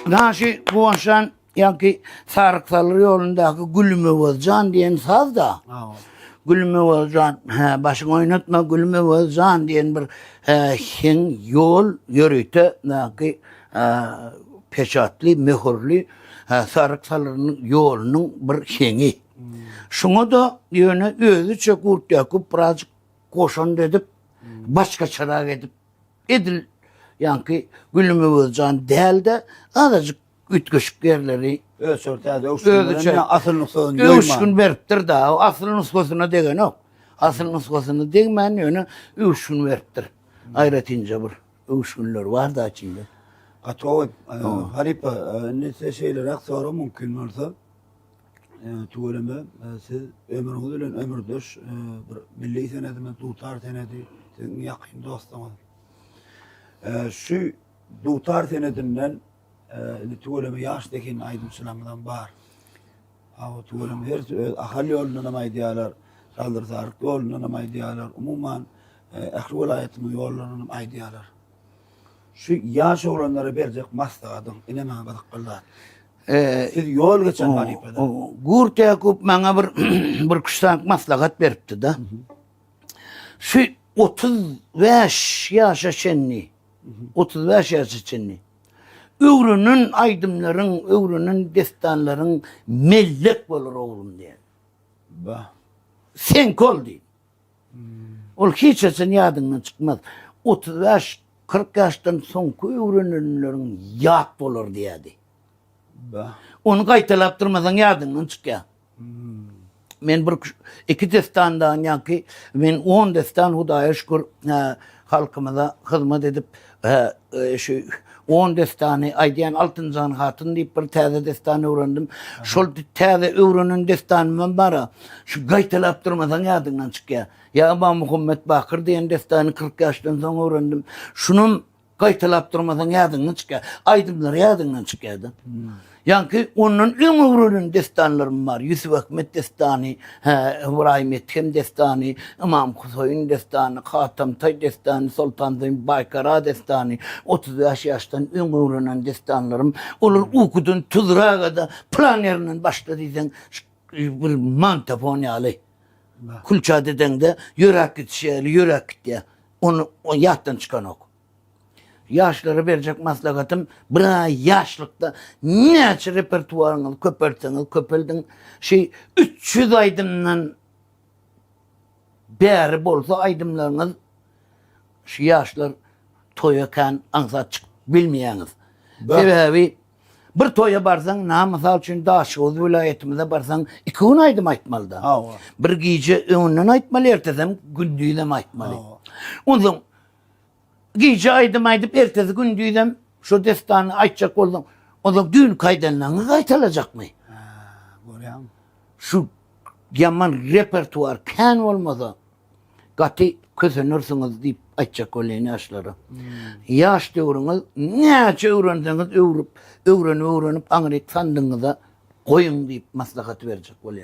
Naşi bu akşam yani Sarıksalar yolundaki Gülme Vazcan diyen saz da. Gülme Vazcan, başını oynatma Gülme Vazcan diyen bir hen yol yürüyte ki peşatlı, mehurlu Sarıksaların yolunun bir heni. Şuna da yöne özüçe kurt yakıp birazcık koşan edip başka çırak edip edil. Yani Gülme Vazcan değil de azıcık ütköşük yerleri Ölçörtede ölçü asıl nüskusunu yoyma. 3 gün veriptir da o asıl nüskusuna degen o. Asıl nüskusuna degmen yönü 3 gün veriptir. Ayratince bir 3 günler var da içinde. Atoy haripa nese şeyler aksara mümkün varsa tuğuleme siz ömrünüz bilen ömürdoş bir milli senedime tutar senedi sizin yakın dostunuz. Şu tutar senedinden tuğuleme yaştakin Aydın Süleyman'dan var. Tuğuleme her ahali yoluna namay diyalar, Saldır Sarık yoluna namay diyalar, umuman ahli vilayetinin yollarına namay diyalar. Şu yaş olanlara verecek maslahatın inanma badıklar. Siz yol geçen halifede. Gurt Yakup bana bir kuştan maslahat veripti da. Şu 35 yaşa çenni. 35 yaşa çenni. Övrünün aydımların, övrünün destanların mellek olur oğlum diye. Sen kol değil. Ol hiç esin yadından çıkmaz. 35 40 yaştan sonku övrününlerin yat olur diyedi. Onu kaytalaptırmadan yadından çıkıyor. Men bir iki destandan yani men 10 destan Hudaya şükür halkımıza hizmet edip şu 10 destanı Aydiyan Altıncan hatun deyip bir taze destanı öğrendim. Şol taze öğrenin destanı bara şu gaytalaptırmadan yadından çıkıyor. Ya Aba Muhammed Bakır diyen destanı 40 yaştan sonra öğrendim. Şunun gaytalaptırmadan yadından çıkıyor. Aydınlar yadından çıkıyordu. Yani onun ömrünün destanları var. Yusuf Ahmet destanı, İbrahim Ethem destanı, İmam Hüseyin destanı, Hatem Tay destanı, Sultan Zeyim Baykara destanı, 35 yaştan ömrünün destanlarım. Olur okudun tuzrağa da planerinin başladıysan bir mantafon yali. Kulça deden de yürek gitşeli, yürek git diye. Onu yattan çıkan oku. Yaşlara verecek maslahatım, bıra yaşlıkta neçe repertuarını köpeltin, 300 aydımdan beri bolsa aydımlarınız, şu yaşlar toyakan ansa çık bilmeyeniz. Sebebi, bir toya barsan, misal için Daşoğuz vilayetimize barsan, 2 gün aydım aytmalı da. Bir gece önünden aytmalı, ertesem gündüğüden aytmalı. Ondan, gece aydım ertesi gün düydem şu destanı açacak oldum. O da düğün kaydenlerini kaytalacak mı? Şu yaman repertuar kan olmadı. Katı kösünürsünüz deyip açacak olan yaşları. Yaş diyorsunuz, neçe öğrenseniz öğrenip anlayıp sandığınıza koyun deyip maslahat verecek olan.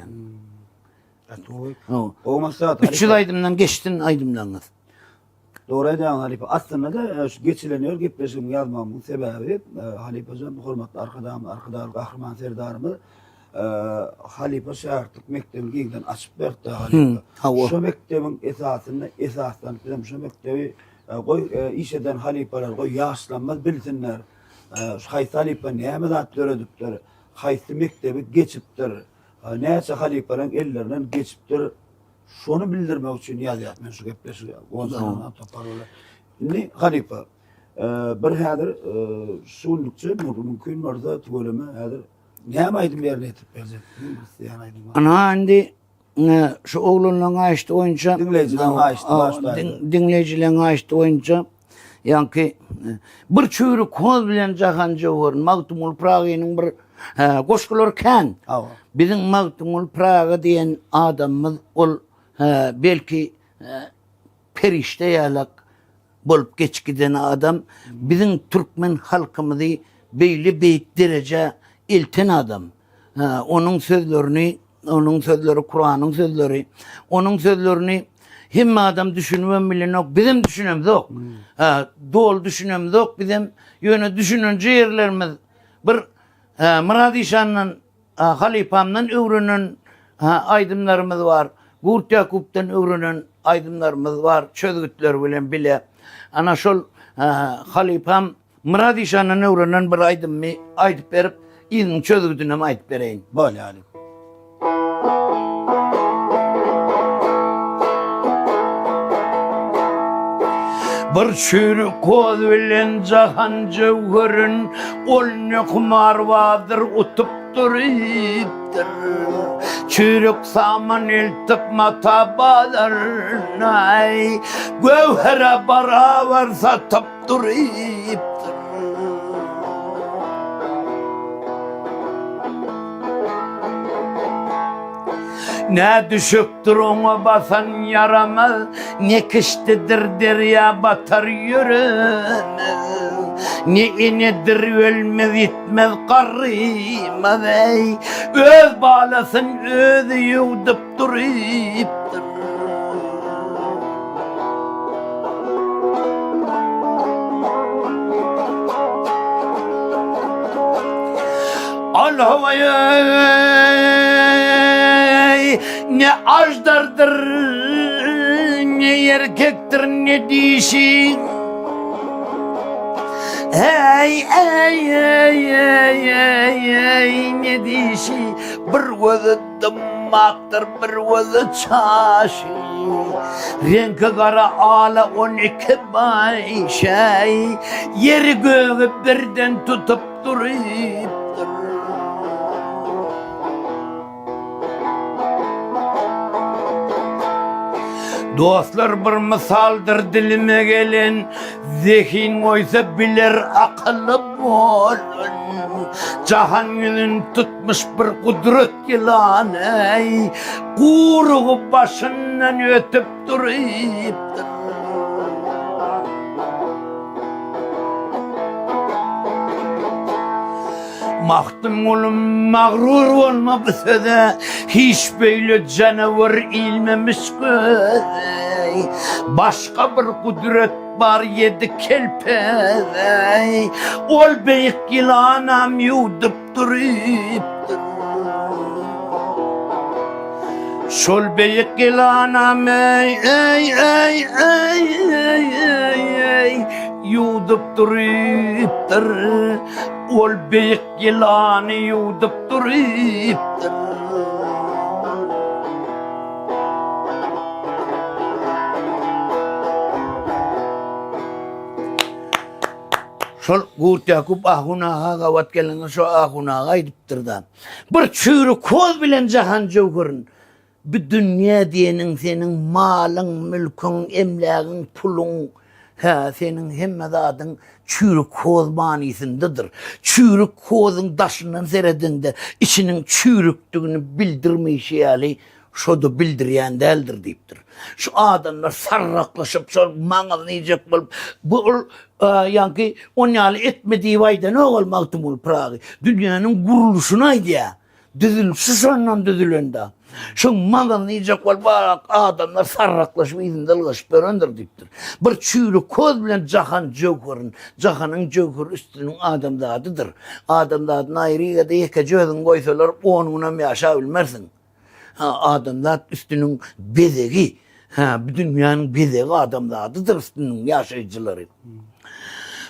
O maslahat. 3 yıl aydımdan geçtin aydımlarınız. Doğru eden Halife. Aslında da şu geçileniyor gepleşim yazmamın sebebi Halife Hocam hürmetli arkadaşım kahraman serdarımız Halife şairlik mektebini yeniden açıp verdi Halife. Şu mektebin esasından bizim şu mektebi iş eden halifeler yaşlanmaz bilsinler. Haysi halife näme zat öredipdir. Haysi mektebi geçipdir. Näçe halifelerin ellerinden geçipdir. Şonu bildirmek için yazıyorum men şu gepleşi. O zaman toparlar. Şimdi halife bir hadir şunlukça mümkün orada tuğlama hadir näme aýdyp berdi etip berdi. Ana indi şu oğlunla açtı oyunca dinleyicilerin açtı oyunca yani bir çürük koz bilen Jahan Jowhar Magtumul Pragi'nin bir goşkular bizim Magtumul Pragi diyen adamımız ol belki perişte yalak bolup geç giden adam bizim Türkmen halkımızı belli büyük derece ilten adam. Onun sözlerini Kur'an'ın sözleri, onun sözlerini hem adam düşünmem bilen yok, bizim düşünmemiz yok. Doğal düşünmemiz yok, bizim yöne düşününce yerlerimiz. Bir Muradişan'ın, Halifam'dan öğrenen aydınlarımız var. Gurt Yakup'tan öğrenen aydınlarımız var. Çözgütler bilen bile. Ana şol Halifam Muradişan'ın öğrenen bir aydın mı aydıp verip, İzin çözgütüne mi aydıp vereyim. Böyle yani. Bir çürük koz bilen Jahan Jowhar'ın ol ne kumar vardır utup duriptir. Çürük saman iltip matabalarına gövhere beraber satıp duriptir. Ne düşüktür ona basan yaramaz, ne kıştıdır derya batar yürümez. Ne inedir ölmez itmez karrimaz ey, öz bağlasın özü yudup duriptir. Al havaya ne ajdardır, ne erkektir, ne dişi. Ey ey ey ey ey ey ne dişi. Bir gözü dımaktır, bir gözü çaşı. Renki kara ala 12 şey. Yeri göğü birden tutup duriptir. Dostlar bir misaldır dilime gelen, zihin oysa bilir akıllı bolun. Jahan yüzün tutmuş bir kudret yılanı, kuyruğu başından ötüp duriptir. Mahtum olun mağrur olma bu söze, hiç böyle canavar ilmemiş göz. Başka bir kudret var yedi kelpez, ol beyik yılanam yudup duriptir. Şol beyik yılanam ey ey ey ey ey ey ey yudup duriptir. Ol beyik yılanı yudup duriptir. Şol Gurt Yakup ahunağa gavat gelene şu ahunağa ediptir da. Bir çürük koz bilen Jahan Jowhar'ın bir dünya diyenin senin malın, mülkün, emlakın, pulun, senin hemme adın çürük koz manisindedir. Çürük kozun daşından seredinde içinin çürüktüğünü bildirmeyişi yani şodu bildiriyen değildir deyiptir. Şu adamlar sarraklaşıp şu mağazını yiyecek bulup bu yani onu etmediği vayda ne ol Magtumul Pragi? Dünyanın kuruluşunaydı ya. Düzülüşü sonundan düzülünde. Şun magan diyecek bol bak adamlar sarraklaşıp izinde ılgaşıp berendir deyiptir. Bir çüylü koz bilen jahan jökörün, jahanın jökör üstünün adamda adıdır. Adamda adına ayrıya da yeke jözün koysalar onuna yaşa bilmersin. Adamda üstünün bezegi, dünyanın bezegi adamda adıdır üstünün yaşayıcıları.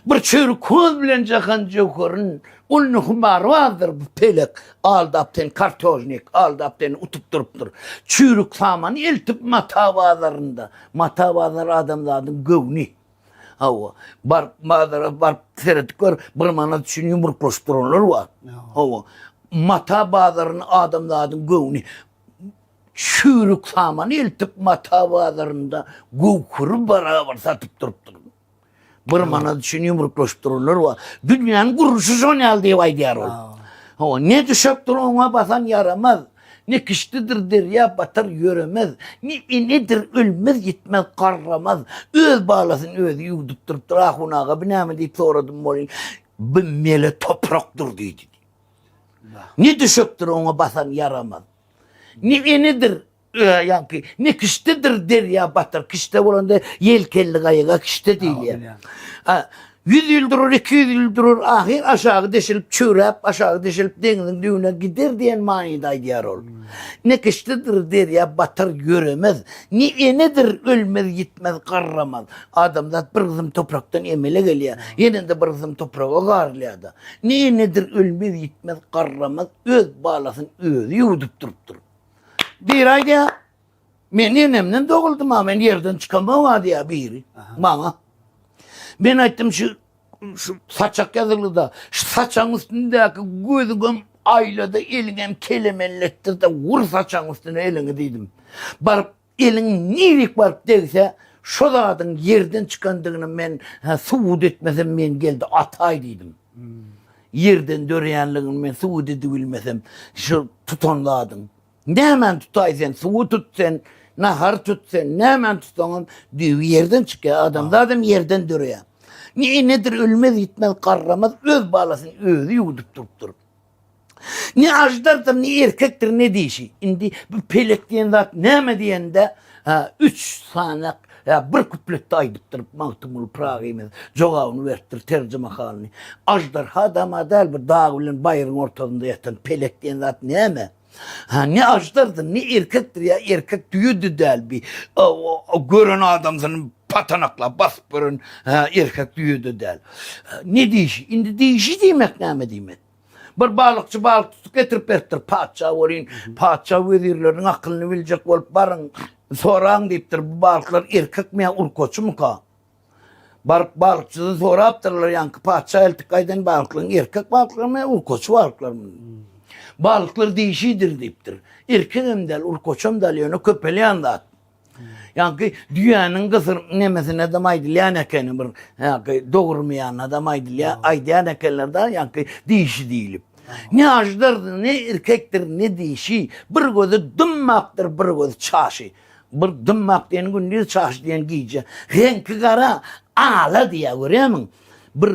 Bir çürük koz bilen jahan jökörün onun humarı vardır bu pelek. Aldapten kartojnik, aldapten utup duruptur. Çürük saman eltip matavalarında. Matavalar adamların gövni. Hava. Bar seyrettikler bir mana düşün yumruklaştıranlar var. Hava. Matavaların adamların gövni. Çürük saman eltip matavalarında gövkürü beraber satıp duruptur. Bir mana düşün yumruklaştırırlar var. Dünyanın kuruşu sonel diye vay diyar ol. Ne düşöktür ona basan yaramaz. Ne kiştidir derya batar yöremez. Ne nedir ölmez gitmez karramaz. Öz bağlasın öz yuduk duruptur. Ah unağa biname deyip soradım olayım. Bu mele topraktır dedi. Ne düşöktür ona basan yaramaz. Nedir? Yani ne kiştedir der ya batar. Kişte olanda yelkelli gayıga kişte değil ya. 100 yıl durur, 200 yıl durur, ahir aşağı deşilip çürep, aşağı deşilip denizin düğüne gider diyen manidaydı yar ol. Ne kiştedir der ya batar göremez. Nedir ölmez gitmez karramaz. Adamlar bir kızım topraktan emele geliyor. Yeninde bir kızım toprağa garlıyor da. Nedir ölmez gitmez karramaz. Öz bağlasın öz yudup duruptur. Bir ayda ya, ben enemden doğuldum ha, ben yerden çıkamam vardı ya biri, bana. Ben ettim şu saçak yazılı da, şu saçağın üstündeki gözüm ayladı, elim kelimelettir de vur saçağın üstüne elini dedim. Barıp elin nilik barıp derse, şu dağın yerden çıkandığını ben suud etmesem ben geldi atay dedim. Yerden döreyenliğini ben suud edebilmesem, şu tutonladın. Ne hemen tutaysan, suyu tutsan, nahar tutsan, ne hemen tutanım diyor yerden çıkıyor adam yerden duruyor. Nedir ölmez gitmez karramaz, öz bağlasın, özü yudup durup. Ne ajdırdır, ne erkektir, ne dişi. Şimdi bu pelek diyen zat ne diyen de 3 sanak bir kuplette aydıp durup Mahtumul Prag'imiz cevabını vertir tercüme halini. Ajdar hadama değil bir dağ bilen bayırın ortasında yatan pelek diyen zat ne? Ne ajdırdır, ne erkektir ya, erkek düğüdü değil bir. Gören adamsın patanakla basıpırın, erkek düğüdü değil. Ne dişi? Şimdi dişi demek ne demek? Bir balıkçı balık tutup getirip ertir, padişah orayın, padişah vezirlerin aklını bilecek olup barın, soran deyiptir, bu balıklar erkek mi ya, urkoçu mu ka? Balıkçıdan sonra yaptırırlar yankı, padişah eltikaydan balıkların, erkek balıklar mı ya, urkoçu balıklar mı? Balıklar değişidir deyiptir. Erkeğim del, urkoçum del, yönü köpeleyen dat. Yani dünyanın kısır nemesine damaydılayan ekeni bir, doğurmayan adamaydılayan, aydayan ekenlerden yani değişi değilim. Ne ajdırdır, ne erkektir, ne değişi. Bir gözü dımmaktır, bir gözü çaşı. Bir dımmak diyen gündüz çaşı diyen giyce. Renki kara, ağla diye görüyor musun? Bir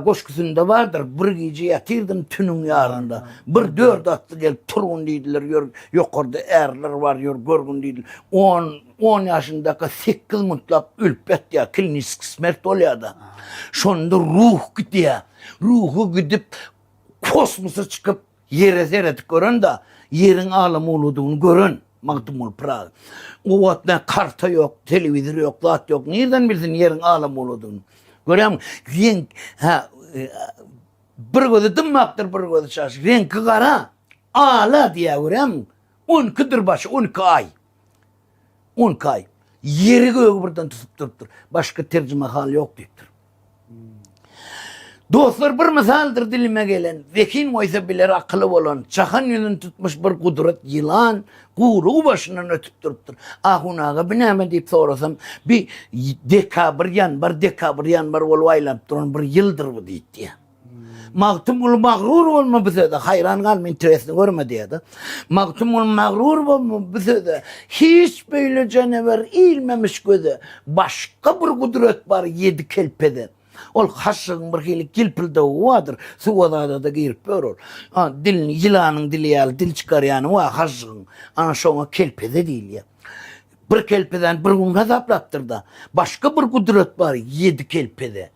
koşkusunda vardır, bir gece yatırdım tünün yarında. Bir 4 atlı gelip turun deydiler, yukarıda erler var, görgün deydiler. 10 yaşındaki 8 mutlak ülpet ya, klinik kısmet oluyor da. Şunda ruh gidiyor. Ruhu gidip kosmosa çıkıp yere seyredip görün de yerin alımı olduğunu görün. Mahtumul Prag. O vakitte karta yok, televizyon yok, lat yok. Nereden bilsin yerin alımı olduğunu? Görüyor musun? Renk, bir gözü dımmaktır, bir gözü şaşı. Renk kara, ağla diye görüyor musun? 12'dir başı, 12 ay. 12 ay. Yeri göğü buradan tutup duruptur. Başka tercüme hal yok deyiptir. Dostlar bir misaldır dilime gelen, zekin oysa bilir akıllı olan, çakan yüzünü tutmuş bir kudret yılan, kuyruğu başından ötüp duruptur. Ahunağa bineme deyip sorasam, bir dekabr yan var olvaylanıp duran bir yıldır bu deyip diye. Mahtumul mağrur olma bize de, hayran kalma interesini görme diye de. Mahtumul mağrur olma bize de, hiç böyle canavar eğilmemiş göze, başka bir kudret var 7 kelpede. Ol haşygyň bir hili kilpildeği wadyr. Suwada da girip börür. Dilini yılanyň dili ýaly dil çykarýany wa haşygyň. Ana şoňa kelpede diýil ýa. Bir kelpeden bir gün gazaplapdyr da. Başga bir gudret bar 7 kelpede.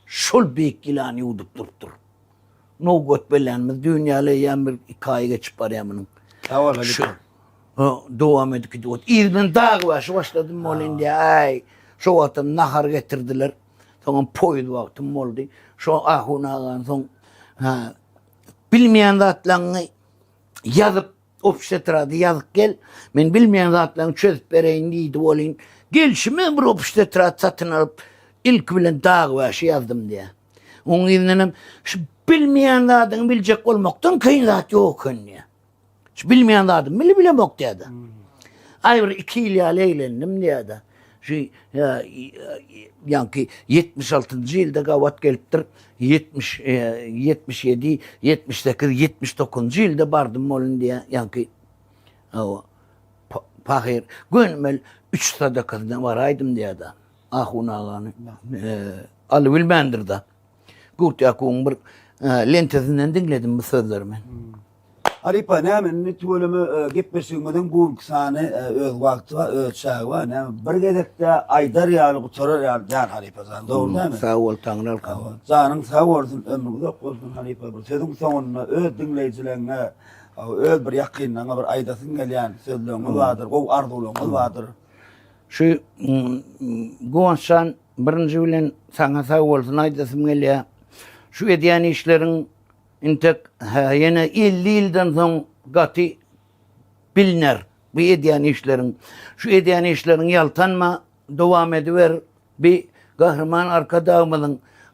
Şol beýik ýylany udup durupdyr. No got belenmiz dünýäle ýa bir hikaye geçip barýamyň. Awal Dowam edip gidiyor. İrden dağı başladım molinde ay. Şu atım nahar getirdiler. Sonra poydu vaktim oldu. Şu ahunagan son bilmeyen zatlarını yazıp opştetrada yazıp gel. Men bilmeyen zatlarını çözüp bereyin deydi olayım. Gelişime bir opştetrada satın alıp ilk bilen dağı yazdım diye. Onun yüzünden şu bilmeyen zatını bilecek olmaktan kayın zat yok önüne. Şu bilmeyen zatını bilemok diye de. Ayrı 2 yıl eğlendim diye de. Yani 76. yılda gavat geliptir. 77, 78, 79. yılda bardım olun diye. Yani pahir. Gönmel 3 sadakasından varaydım diye de. Ahun ağanı. Alı bilmendir da. Gurtyakun bir lentesinden dinledim bu sözlerimi. Halipa näme nitwelimi gepleşigmeden bu sany öz wagty we öz çagy we näme bir gedekde aýdar ýaly gutarar ýaly halipa zan dogry näme? Sağ ol taňral kawa. Janyň sag bolsun, ömrüň uzak bolsun halipa bir sözüň soňuna öz dinleýijilerine öz bir ýakynlaňa bir aýdasyn gelýän sözlerini wadyr, gow arzuwlaryny wadyr. Şu goňşan birinji bilen saňa sag bolsun aýdasym gelýär. Şu edýän işleriň intek yine 50 yıldan son gati biliner bu edýän işleriň. Şu edýän işleriň yaltanma dowam ediver bir gahryman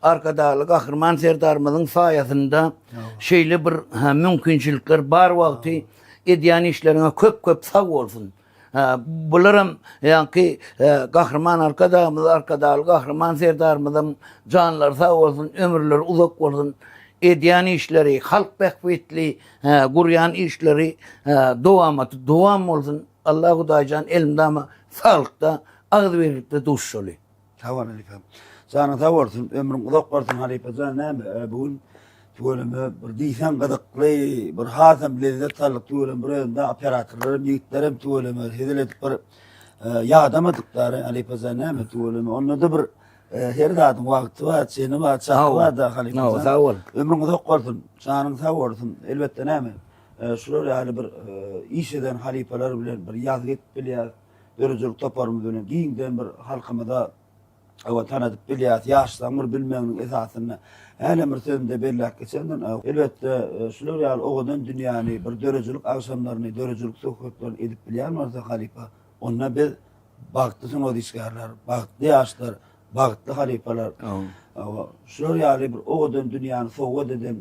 arkadaly gahryman serdarmyzyň saýasynda şeýle bir mümkinçilikler bar wagty edýän işleriňe köp sag bolsun. Bularam yani gahryman arkadaly gahryman serdarmyzyň janlar sag bolsun, ömürler uzak bolsun. Edýän işleri, halk behbetli, guryan işleri dowam bolsun. Allah Hudaýjan elimdama sağlykda agdy berip de duş şoly. Tamam elifem. Sana sag bolsun, ömrüň uzak bolsun halipa zan näme bugün tuwelime bir diýsen gadykly, bir hasam lezzet talyp tuwelime bir özünde operatorlarym, ýigitlerim tuwelime hedeletip bir ýadamadyklary halipa zan näme tuwelime onda da bir her dadyň wagty bar, seni bar, çaky bar da halipa. Sağ ol. Ömrüň uzak bolsun, janyň sag bolsun. Elbetde näme? Şular ýaly bir iş eden halipalar bilen bir ýaz getip bilýär. Dörejlik toparmy bilen giňden bir halkymyda awa tanadyp bilýär. Ýaşlaň bir bilmegiň esasyny häle bir sözünde belläp geçenden elbetde şular ýaly ogadan dünýäni bir dörejlik agşamlaryny, dörejlik sohbetlerini edip bilýärler halipa. Onda biz bagtly synodiskarlar, bagtly ýaşlar, bagtly halipalar. Şular ýaly bir ogadan dünýäni sowgat eden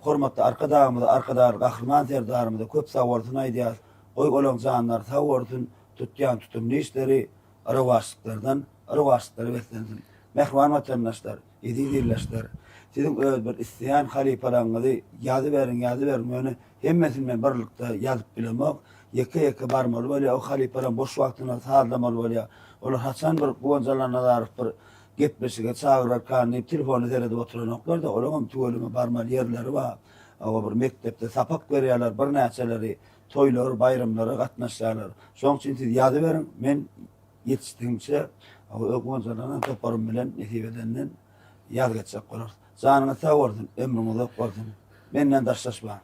hormatly arkadaşlar, gahryman serdarymyza köp sag bolsun aýdýar. Oý olan janlar sag bolsun, tutýan tutumly işleri arawaşlyklardan arawaşlyklary beslensin. Mehriban vatandaşlar, edilirler. Sizin öz bir isteýän halipalaryňyzy ýazyp berin, meni hemmesini birlikde ýazyp bilemek, ýeke barmaly bolýar, o halipalar boş wagtyna saýlamaly bolýar. Olar haçan bir gonjalarna daryp bir gepleşige çagyrar kany telefonu zeredip oturanoklar da olam tuwelime barmaly ýerleri bar. Awa bir mektepde sapak berýärler, bir näçeleri toýlar, bayramlara gatnaşýarlar. Şoň üçin siz ýazyp berin, men ýetişdiňçe o gonjalarna toparym bilen nesip edenden ýaz geçsek bolar. Janyňyz sag bolsun, ömrüň uzak bolsun. Menden daşlaşma.